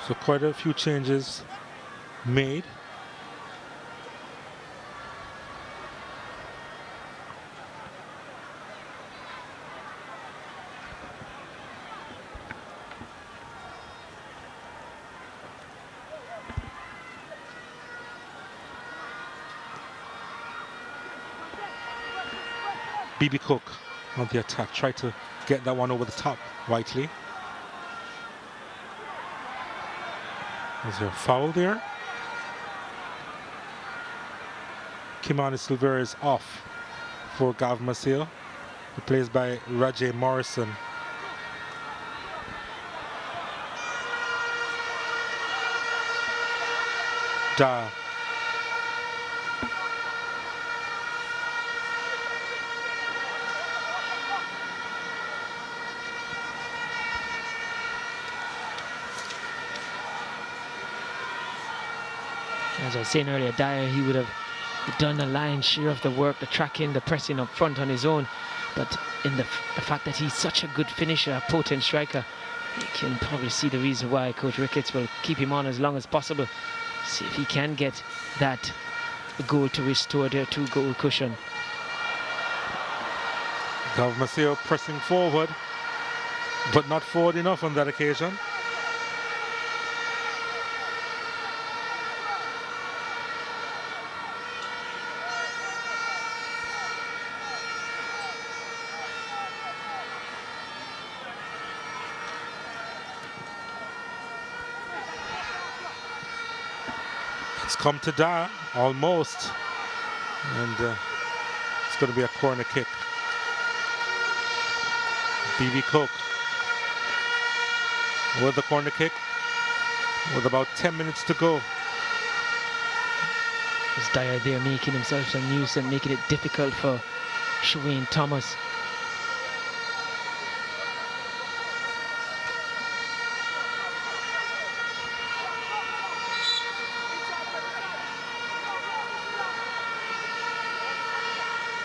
So quite a few changes made. B.B. Cook on the attack, tried to get that one over the top, Whiteley. Was there a foul there? Kimani Silvera is off for Garvey Maceo, replaced by Rajay Morrison. Da. As I was saying earlier, Dyer, he would have done a lion's share of the work, the tracking, the pressing up front on his own. But in the fact that he's such a good finisher, a potent striker, you can probably see the reason why Coach Ricketts will keep him on as long as possible. See if he can get that goal to restore their 2-goal cushion. Garvey Maceo pressing forward, but not forward enough on that occasion. It's come to that, almost. And it's going to be a corner kick. B.B. Cook with the corner kick with about 10 minutes to go. It's Dyer there making himself a nuisance, making it difficult for Shawayne Thomas.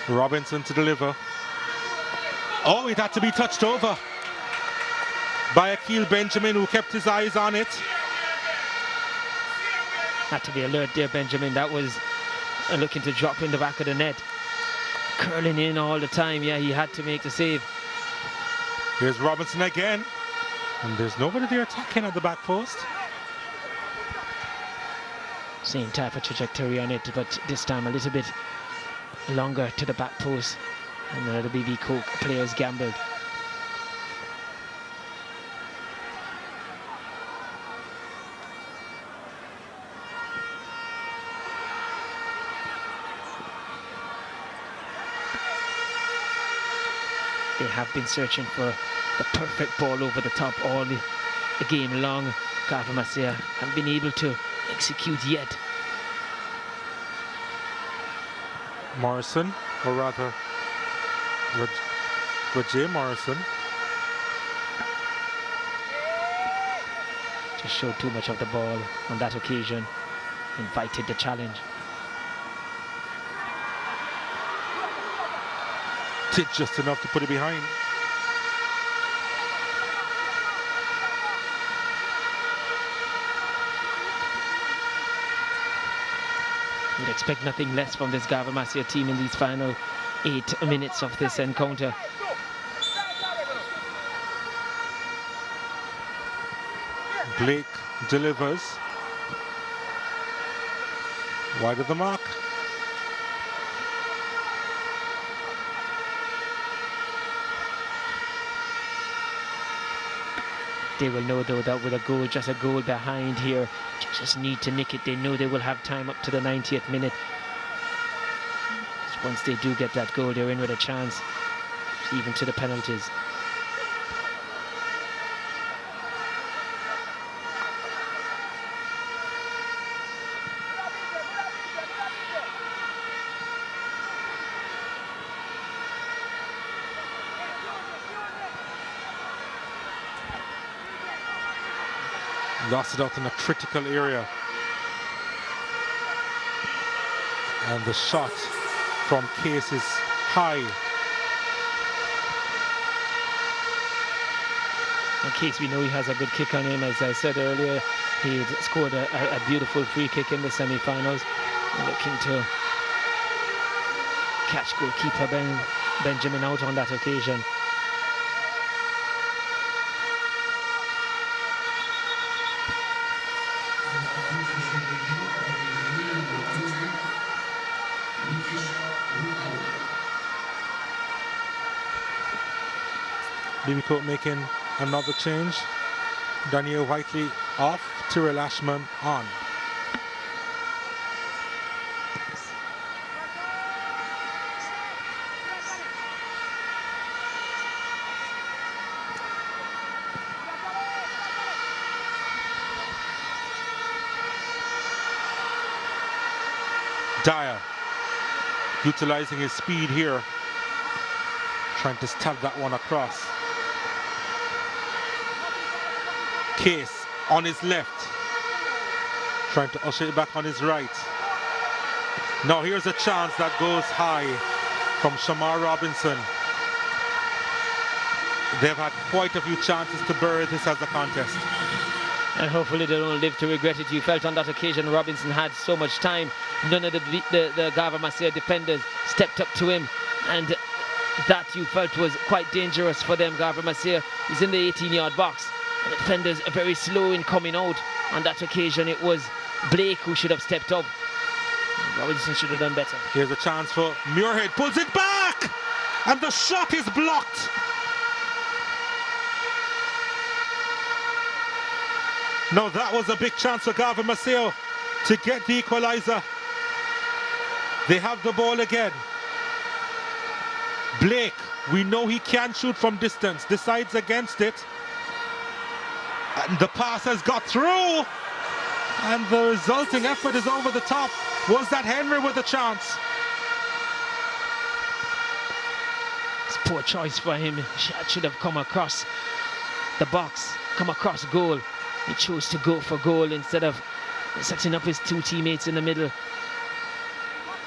Robinson to deliver. Oh, it had to be touched over by Akil Benjamin, who kept his eyes on it. Had to be alert there, Benjamin. That was looking to drop in the back of the net. Curling in all the time. Yeah, he had to make the save. Here's Robinson again. And there's nobody there attacking at the back post. Same type of trajectory on it, but this time a little bit longer to the back post. And the BB Coke players gambled. They have been searching for the perfect ball over the top all the game long. Garvey Maceo haven't been able to execute yet. Morrison, or rather Roger Morrison. Just showed too much of the ball on that occasion. Invited the challenge. Did just enough to put it behind. Would expect nothing less from this Garvey Maceo team in these final 8 minutes of this encounter. Blake delivers. Wide of the mark. They will know though that with a goal, just a goal behind here, just need to nick it. They know they will have time up to the 90th minute. Once they do get that goal, they're in with a chance, even to the penalties. Lost it out in a critical area. And the shot from Case is high. In case we know he has a good kick on him, as I said earlier, he scored a beautiful free kick in the semi-finals. Looking to catch goalkeeper Benjamin out on that occasion. BB Coat making another change. Daniel Whiteley off, Tyrell Ashman on. Dyer utilizing his speed here, trying to stab that one across. Case on his left, trying to usher it back on his right. Now here's a chance that goes high from Shamar Robinson. They've had quite a few chances to bury this as a contest. And hopefully they don't live to regret it. You felt on that occasion Robinson had so much time. None of the Garvey Maceo defenders stepped up to him, and that you felt was quite dangerous for them. Garvey Maceo is in the 18-yard box. The defenders are very slow in coming out. On that occasion it was Blake who should have stepped up. Robinson should have done better. Here's a chance for Muirhead, pulls it back, and the shot is blocked. No, that was a big chance for Garvey Maceo to get the equalizer. They have the ball again. Blake, we know he can shoot from distance, decides against it. And the pass has got through. And the resulting effort is over the top. Was that Henry with a chance? It's poor choice for him. Shot should have come across the box, come across goal. He chose to go for goal instead of setting up his two teammates in the middle.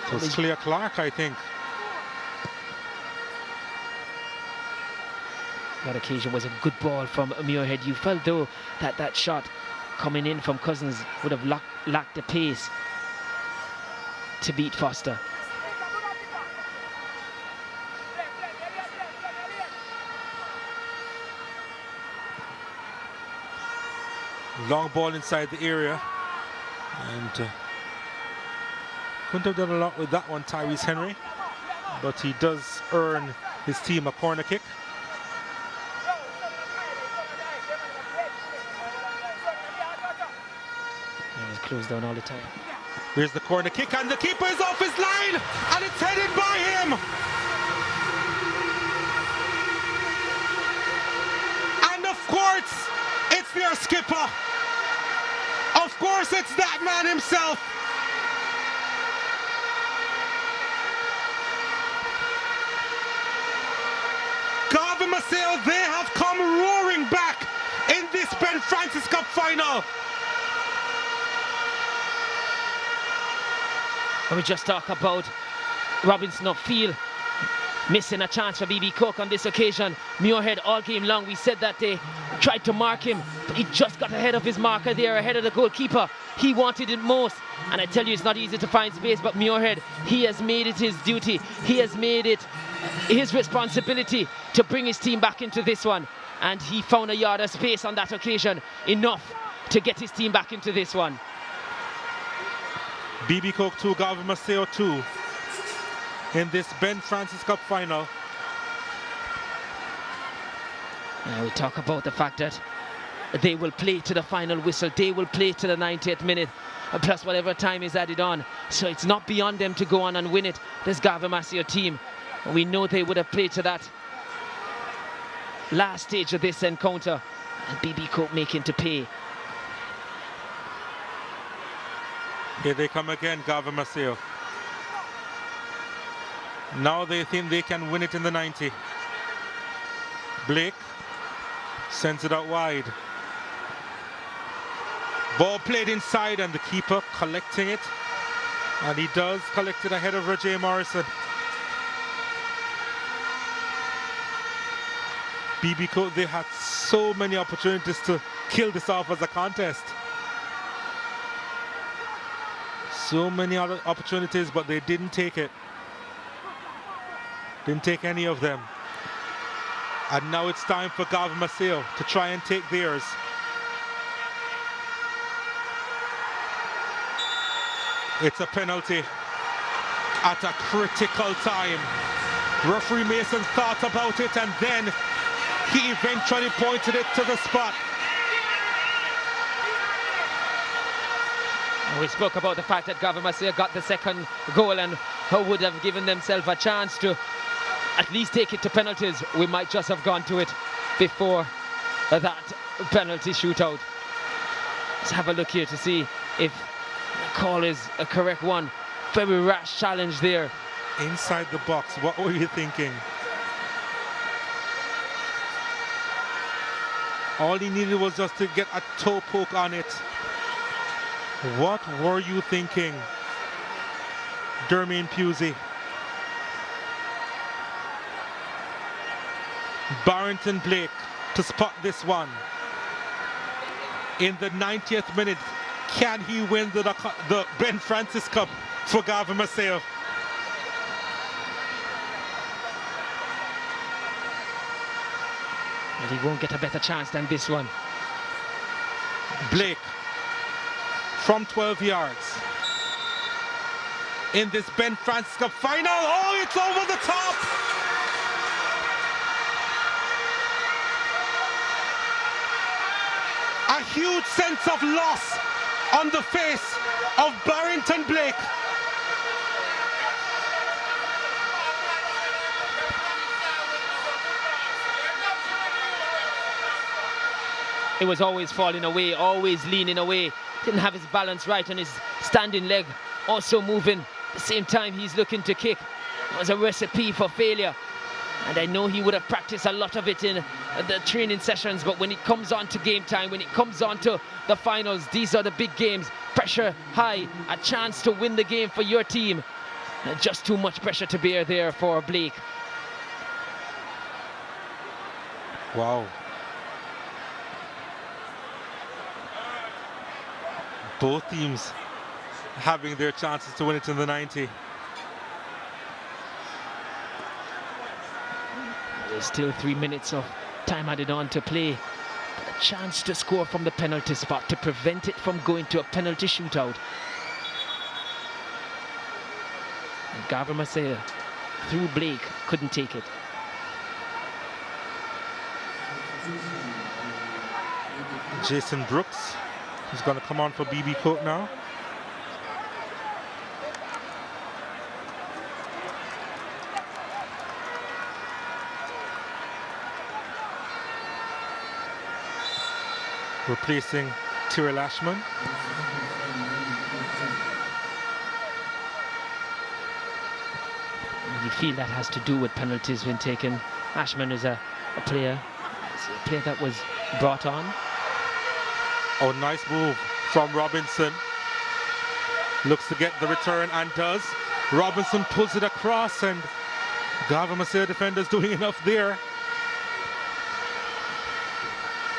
It was Clear Clark, I think. That occasion was a good ball from Muirhead. You felt though that that shot coming in from Cousins would have lacked the pace to beat Foster. Long ball inside the area, and couldn't have done a lot with that one, Tyrese Henry, but he does earn his team a corner kick. Yeah, he's closed down all the time. Here's the corner kick, and the keeper is off his line, and it's headed by him. And of course, it's their skipper. Of course, it's that man himself. Garvey Maceo, they have come roaring back in this Ben Francis Cup final. And we just talk about Robinson upfield missing a chance for BB Cook on this occasion. Muirhead all game long, we said that they tried to mark him, but he just got ahead of his marker there, ahead of the goalkeeper. He wanted it most, and I tell you, it's not easy to find space, but Muirhead, he has made it his duty. He has made it his responsibility to bring his team back into this one, and he found a yard of space on that occasion, enough to get his team back into this one. BB Cook 2, Garvey Maceo 2 in this Ben Francis Cup final. Now we talk about the fact that they will play to the final whistle. They will play to the 90th minute, plus whatever time is added on. So it's not beyond them to go on and win it. This Garvey Maceo team, we know they would have played to that last stage of this encounter. And BB Cook making to pay. Here they come again, Garvey Maceo. Now they think they can win it in the 90. Blake sends it out wide. Ball played inside, and the keeper collecting it. And he does collect it ahead of Roger Morrison. BB Cook, they had so many opportunities to kill this off as a contest. So many other opportunities, but they didn't take it. Didn't take any of them. And now it's time for Garvey Maceo to try and take theirs. It's a penalty at a critical time. Referee Mason thought about it, and then he eventually pointed it to the spot. We spoke about the fact that Garvey Maceo got the second goal and would have given themselves a chance to at least take it to penalties. We might just have gone to it before that penalty shootout. Let's have a look here to see if the call is a correct one. Very rash challenge there. Inside the box, what were you thinking? All he needed was just to get a toe poke on it. What were you thinking? Dermain Pusey. Barrington Blake to spot this one. In the 90th minute, can he win the Ben Francis Cup for Garvey Maceo? And he won't get a better chance than this one. Blake from 12 yards. In this Ben Francis Cup final, oh, it's over the top! A huge sense of loss on the face of Barrington Blake. It was always falling away, always leaning away. Didn't have his balance right on his standing leg. Also moving. At the same time, he's looking to kick. It was a recipe for failure. And I know he would have practiced a lot of it in the training sessions, but when it comes on to game time, when it comes on to the finals, these are the big games. Pressure high, a chance to win the game for your team. And just too much pressure to bear there for Blake. Wow. Both teams having their chances to win it in the 90. There's still 3 minutes of time added on to play. But a chance to score from the penalty spot to prevent it from going to a penalty shootout. And Garvey Maceo, through Blake, couldn't take it. Jason Brooks is going to come on for BB Coke now. Replacing Tyrell Ashman. You feel that has to do with penalties when taken. Ashman is a player that was brought on. Oh, nice move from Robinson. Looks to get the return and does. Robinson pulls it across, and Garvey Maceo defenders doing enough there.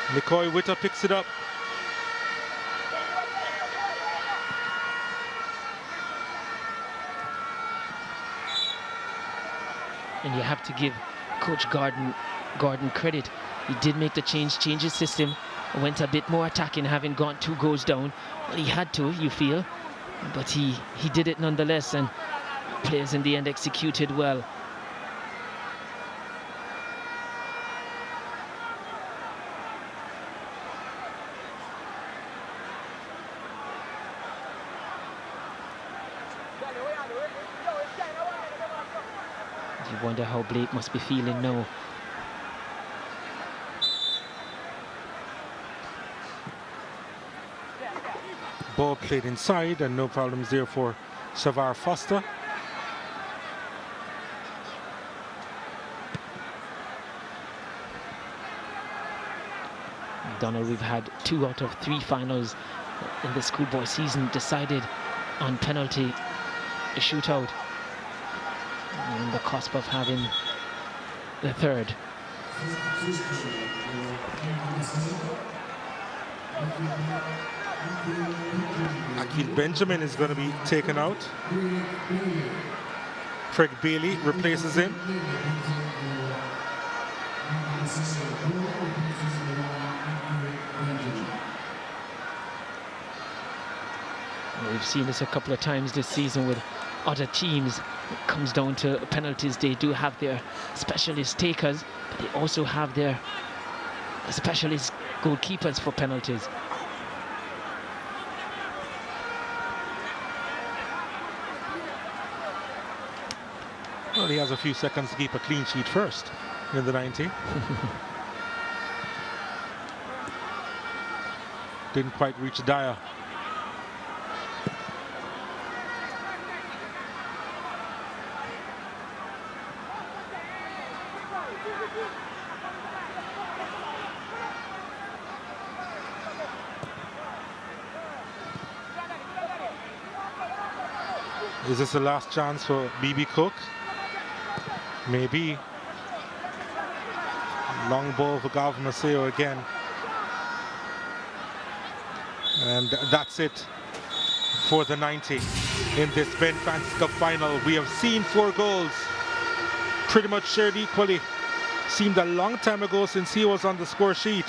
McCoy Witter picks it up. And you have to give Coach Gordon credit. He did make the change his system, went a bit more attacking, having gone 2 goals down. Well, he had to, you feel, but he did it nonetheless, and players in the end executed well. You wonder how Blake must be feeling now. Ball played inside, and no problems there for Shavar Foster. Donald, we've had 2 out of 3 finals in the schoolboy season decided on penalty shootout. On the cusp of having the 3rd. Akil Benjamin is going to be taken out. Craig Bailey replaces him. We've seen this a couple of times this season with other teams. It comes down to penalties. They do have their specialist takers, but they also have their specialist goalkeepers for penalties. Well, he has a few seconds to keep a clean sheet first in the 90. Didn't quite reach Dyer. Is this the last chance for BB Cook? Maybe. Long ball for Garvey Maceo again. And that's it for the 90 in this Ben Francis Cup final. We have seen 4 goals, pretty much shared equally. Seemed a long time ago since he was on the score sheet.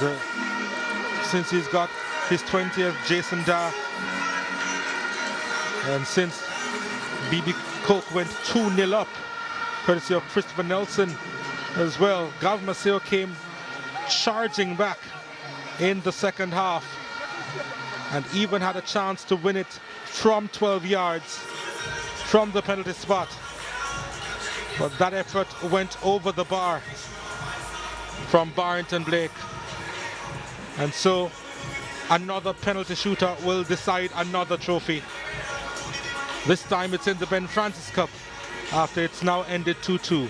And since he's got his 20th, Jason Dahl, and since BB Cook went 2-0 up, courtesy of Christopher Nelson as well, Garvey Maceo came charging back in the second half and even had a chance to win it from 12 yards from the penalty spot. But that effort went over the bar from Barrington Blake. And so another penalty shooter will decide another trophy. This time it's in the Ben Francis Cup after it's now ended 2-2.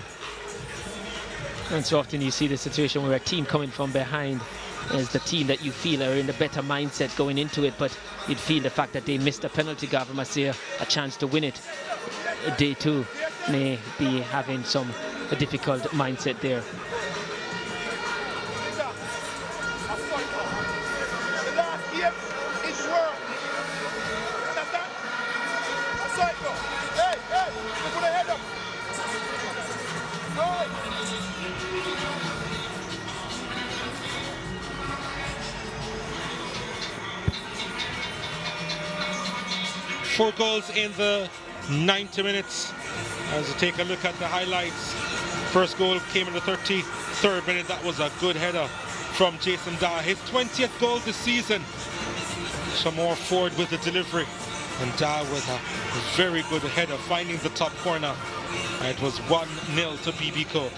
And so often you see the situation where a team coming from behind is the team that you feel are in a better mindset going into it, but you'd feel the fact that they missed a penalty, Garvey Maceo, a chance to win it. They too may be having a difficult mindset there. Four goals in the 90 minutes. As you take a look at the highlights, first goal came in the 33rd minute. That was a good header from Jason Dahl. His 20th goal this season. Some more forward with the delivery, and Dahl with a very good header, finding the top corner. And it was 1-0 to BB Cook,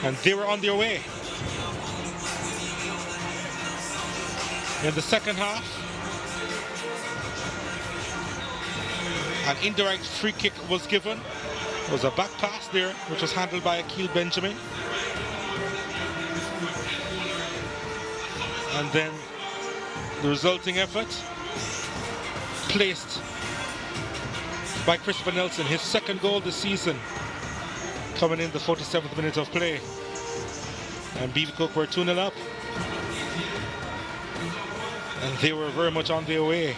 and they were on their way. In the second half, an indirect free kick was given. It was a back pass there, which was handled by Akil Benjamin. And then the resulting effort placed by Christopher Nelson, his second goal this season, coming in the 47th minute of play. And BB Cook were 2-0 up. And they were very much on their way.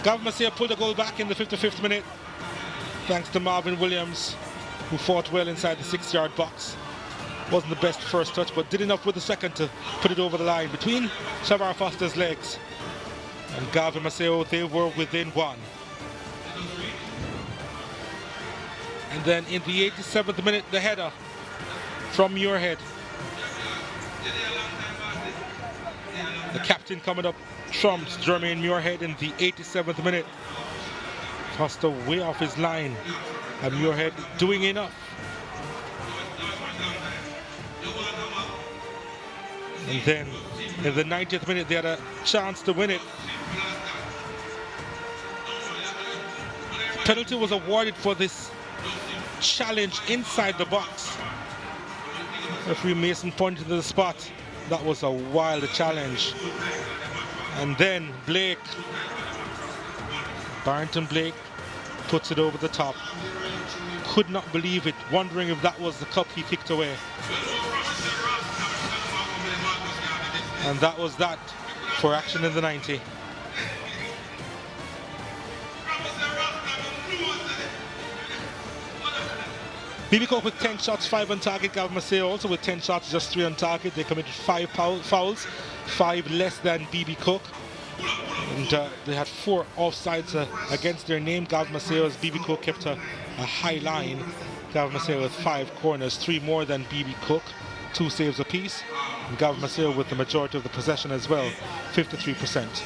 Garvey Maceo pulled a goal back in the 55th minute, thanks to Marvin Williams, who fought well inside the 6-yard box. Wasn't the best first touch, but did enough with the second to put it over the line between Shavar Foster's legs. And Garvey Maceo, they were within one. And then in the 87th minute, the header from Muirhead. The captain coming up trumps Jermaine Muirhead in the 87th minute. Foster way off his line, and Muirhead doing enough. And then in the 90th minute, they had a chance to win it. Penalty was awarded for this challenge inside the box. Referee Mason pointed to the spot. That was a wild challenge. And then Blake, Barrington Blake, puts it over the top. Could not believe it, wondering if that was the cup he kicked away. And that was that for action in the 90. BB Cook with 10 shots, 5 on target. Garvey Maceo also with 10 shots, just 3 on target. They committed 5 fouls, 5 less than BB Cook. And they had 4 offsides against their name. Garvey Maceo, as BB Cook kept a high line. Garvey Maceo with 5 corners, 3 more than BB Cook, 2 saves apiece. And Garvey Maceo with the majority of the possession as well, 53%.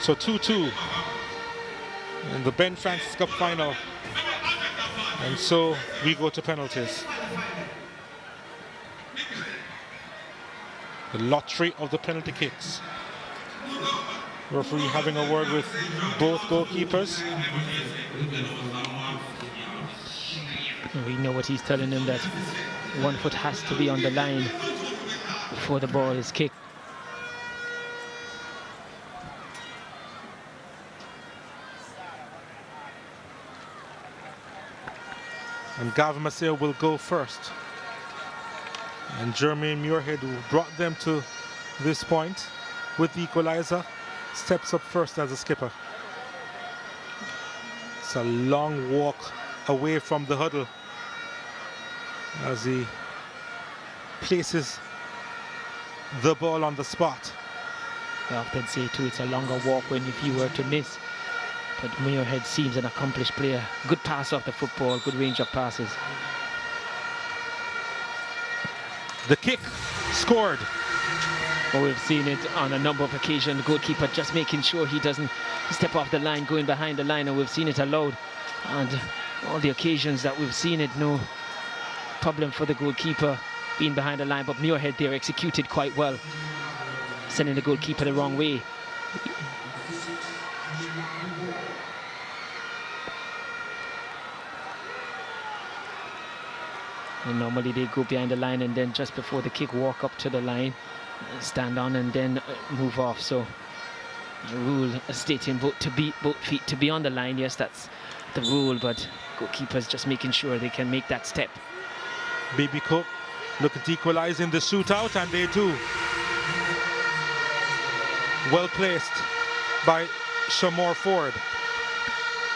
So 2-2 in the Ben Francis Cup final. And so we go to penalties. The lottery of the penalty kicks. Referee having a word with both goalkeepers. We know what he's telling him, that 1 foot has to be on the line before the ball is kicked. And Garvey Maceo will go first. And Jermaine Muirhead, who brought them to this point with the equalizer, steps up first as a skipper. It's a long walk away from the huddle as he places the ball on the spot. I often say too, it's a longer walk when if you were to miss. But Muirhead seems an accomplished player. Good pass off the football, good range of passes. The kick scored. Well, we've seen it on a number of occasions. The goalkeeper just making sure he doesn't step off the line, going behind the line, and we've seen it allowed. And all the occasions that we've seen it, no problem for the goalkeeper being behind the line. But Muirhead there executed quite well, sending the goalkeeper the wrong way. And normally they go behind the line and then just before the kick walk up to the line, stand on and then move off. So the rule stating both feet to be on the line. Yes, that's the rule, but goalkeepers just making sure they can make that step. BB Cook looking to equalize in the shootout, and they do. Well placed by Shamor Ford.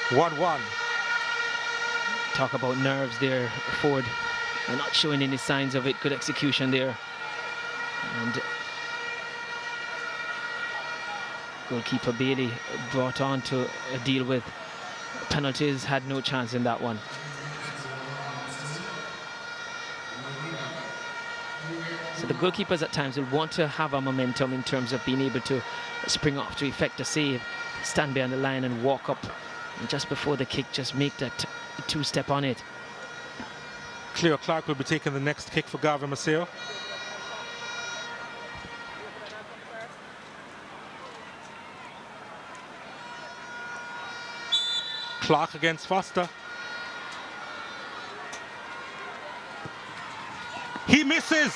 1-1. Talk about nerves there, Ford. And not showing any signs of it. Good execution there. And goalkeeper Bailey brought on to deal with penalties, had no chance in that one. So the goalkeepers at times will want to have a momentum in terms of being able to spring off to effect a save, stand behind the line and walk up, and just before the kick just make that two-step on it. Cleo Clark will be taking the next kick for Garvey Maceo. Clark against Foster. He misses.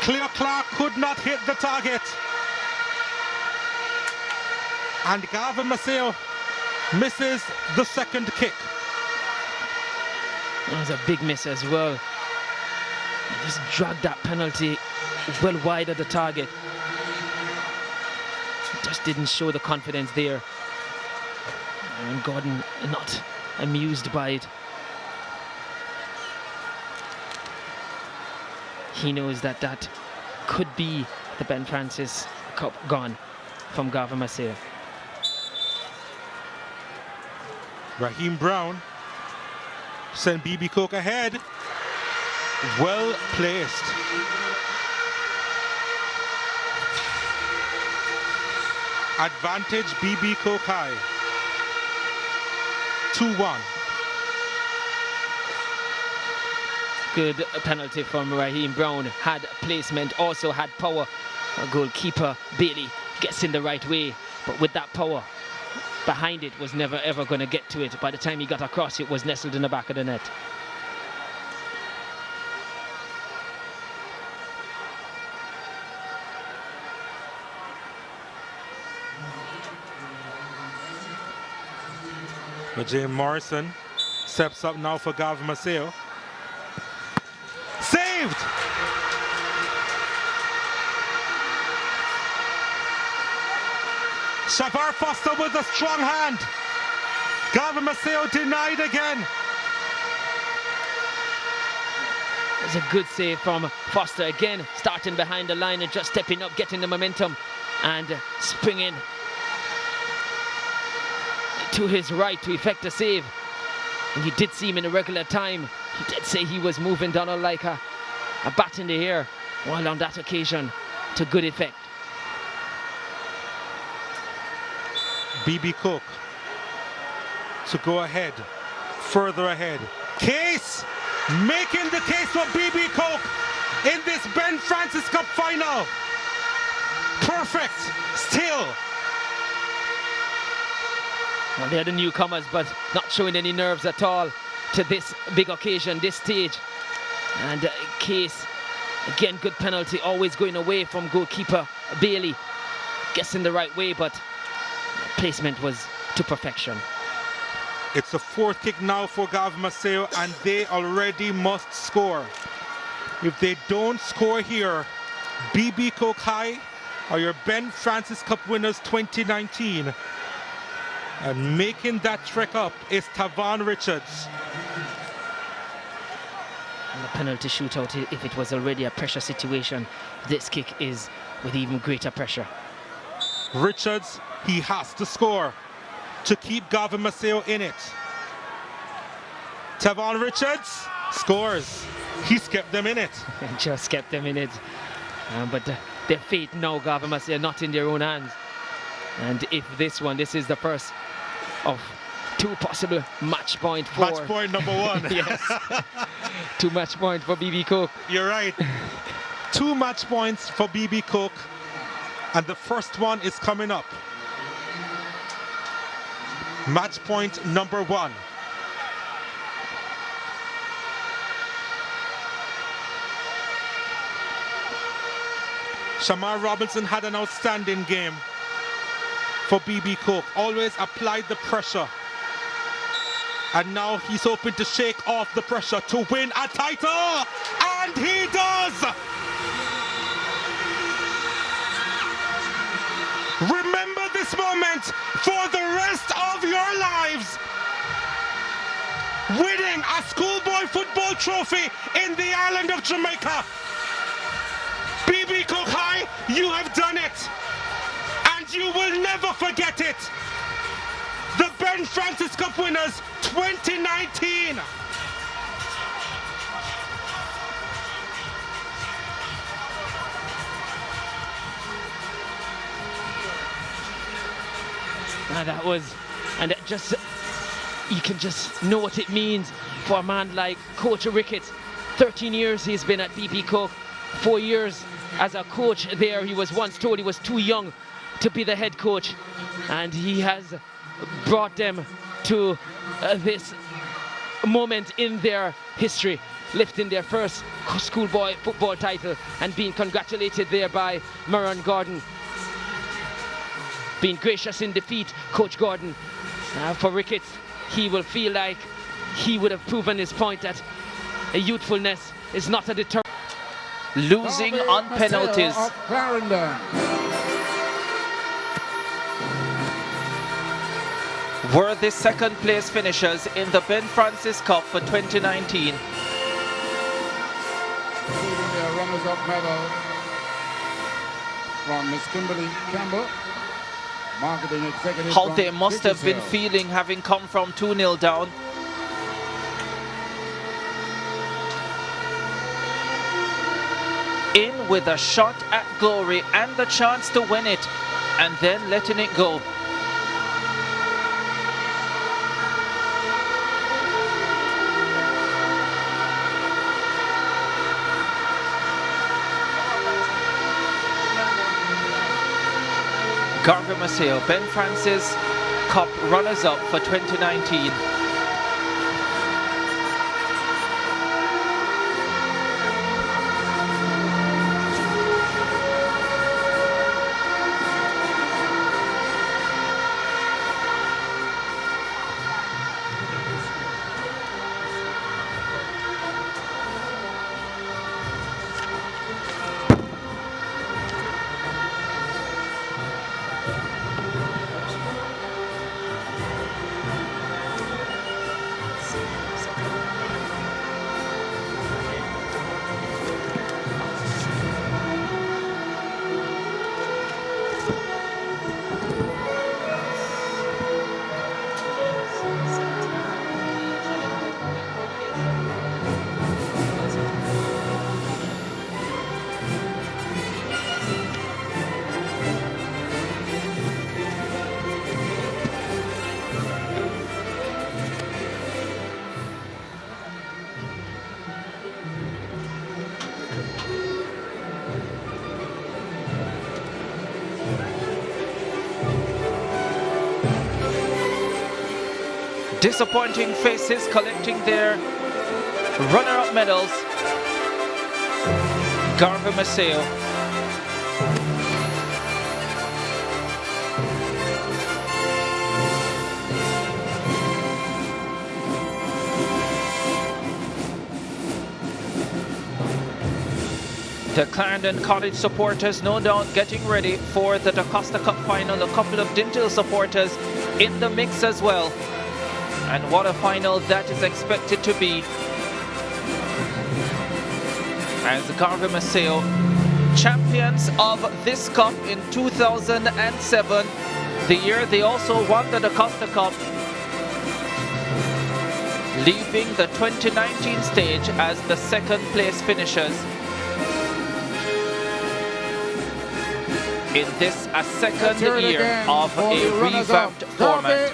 Cleo Clark could not hit the target. And Garvey Maceo misses the second kick. That was a big miss as well. He just dragged that penalty well wide of the target. Just didn't show the confidence there. And Gordon not amused by it. He knows that that could be the Ben Francis Cup gone from Garvey Maceo. Raheem Brown sent BB Cook ahead. Well placed. Advantage BB Cook high. 2-1. Good penalty from Raheem Brown. Had placement, also had power. A goalkeeper Bailey gets in the right way, but with that power behind it was never ever going to get to it. By the time he got across, it was nestled in the back of the net. But James Morrison steps up now for Garvey Maceo. Saved! Shavar Foster with a strong hand. Garvey Maceo denied again. It's a good save from Foster again, starting behind the line and just stepping up, getting the momentum and springing to his right to effect a save. And you did see him in a regular time. He did say he was moving down like a bat in the air, while on that occasion to good effect. BB Cook to go ahead, further ahead. Case making the case for BB Cook in this Ben Francis Cup final. Perfect still. Well, they're the newcomers, but not showing any nerves at all to this big occasion, this stage. And Case, again, good penalty, always going away from goalkeeper Bailey. Guessing the right way, but placement was to perfection. It's the fourth kick now for Garvey Maceo, and they already must score. If they don't score here, BB Cook High are your Ben Francis Cup winners 2019. And making that trek up is Tavan Richards. And the penalty shootout, if it was already a pressure situation, this kick is with even greater pressure. Richards, he has to score to keep Garvey Maceo in it. Tavan Richards scores. He's kept them in it. Just kept them in it. But their fate now, Garvey Maceo, not in their own hands. And if this is the first of two possible match point for... Match point number one. Yes. 2 match points for BB Cook. You're right. 2 match points for BB Cook. And the first one is coming up. Match point number 1. Shamar Robinson had an outstanding game for BB Cook. Always applied the pressure. And now he's hoping to shake off the pressure to win a title. And he does! Remember this moment for the rest of your lives. Winning a Schoolboy Football trophy in the island of Jamaica. BB Cook High, you have done it. And you will never forget it. The Ben Francis Cup winners 2019. That was, and it just, you can just know what it means for a man like Coach Ricketts. 13 years he's been at BB Cook, 4 years as a coach there. He was once told he was too young to be the head coach, and he has brought them to this moment in their history, lifting their first schoolboy football title and being congratulated there by Maron Gordon. Being gracious in defeat, Coach Gordon. For Ricketts, he will feel like he would have proven his point that youthfulness is not a deterrent. Losing Garvey on penalties. Maceo of Clarendon. Were the second place finishers in the Ben Francis Cup for 2019. Receiving their runners-up medal from Miss Kimberly Campbell, marketing executive. How from they must have been Digital. feeling having come from 2-0 down. In with a shot at glory and the chance to win it, and then letting it go. Garvey Maceo, Ben Francis Cup runners-up for 2019. disappointing faces collecting their runner-up medals. Garvey Maceo. The Clarendon College supporters no doubt getting ready for the DaCosta Cup final. A couple of Dintil supporters in the mix as well. And what a final that is expected to be. As Garvey Maceo, champions of this cup in 2007, the year they also won the DaCosta Cup, leaving the 2019 stage as the second place finishers. In this, a second year of a revamped format.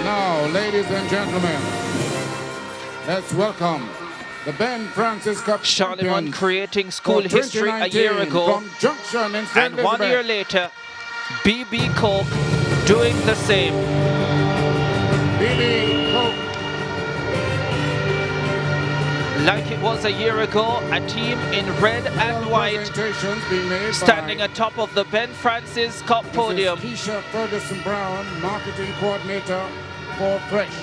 Now, ladies and gentlemen, let's welcome the Ben Francis Cup Charlemont creating school history a year ago, from Junction in and 1 year later, BB Coke doing the same. BB Coke. Like it was a year ago, a team in red and white standing atop of the Ben Francis Cup podium. Keisha Ferguson Brown, marketing coordinator for Fresh.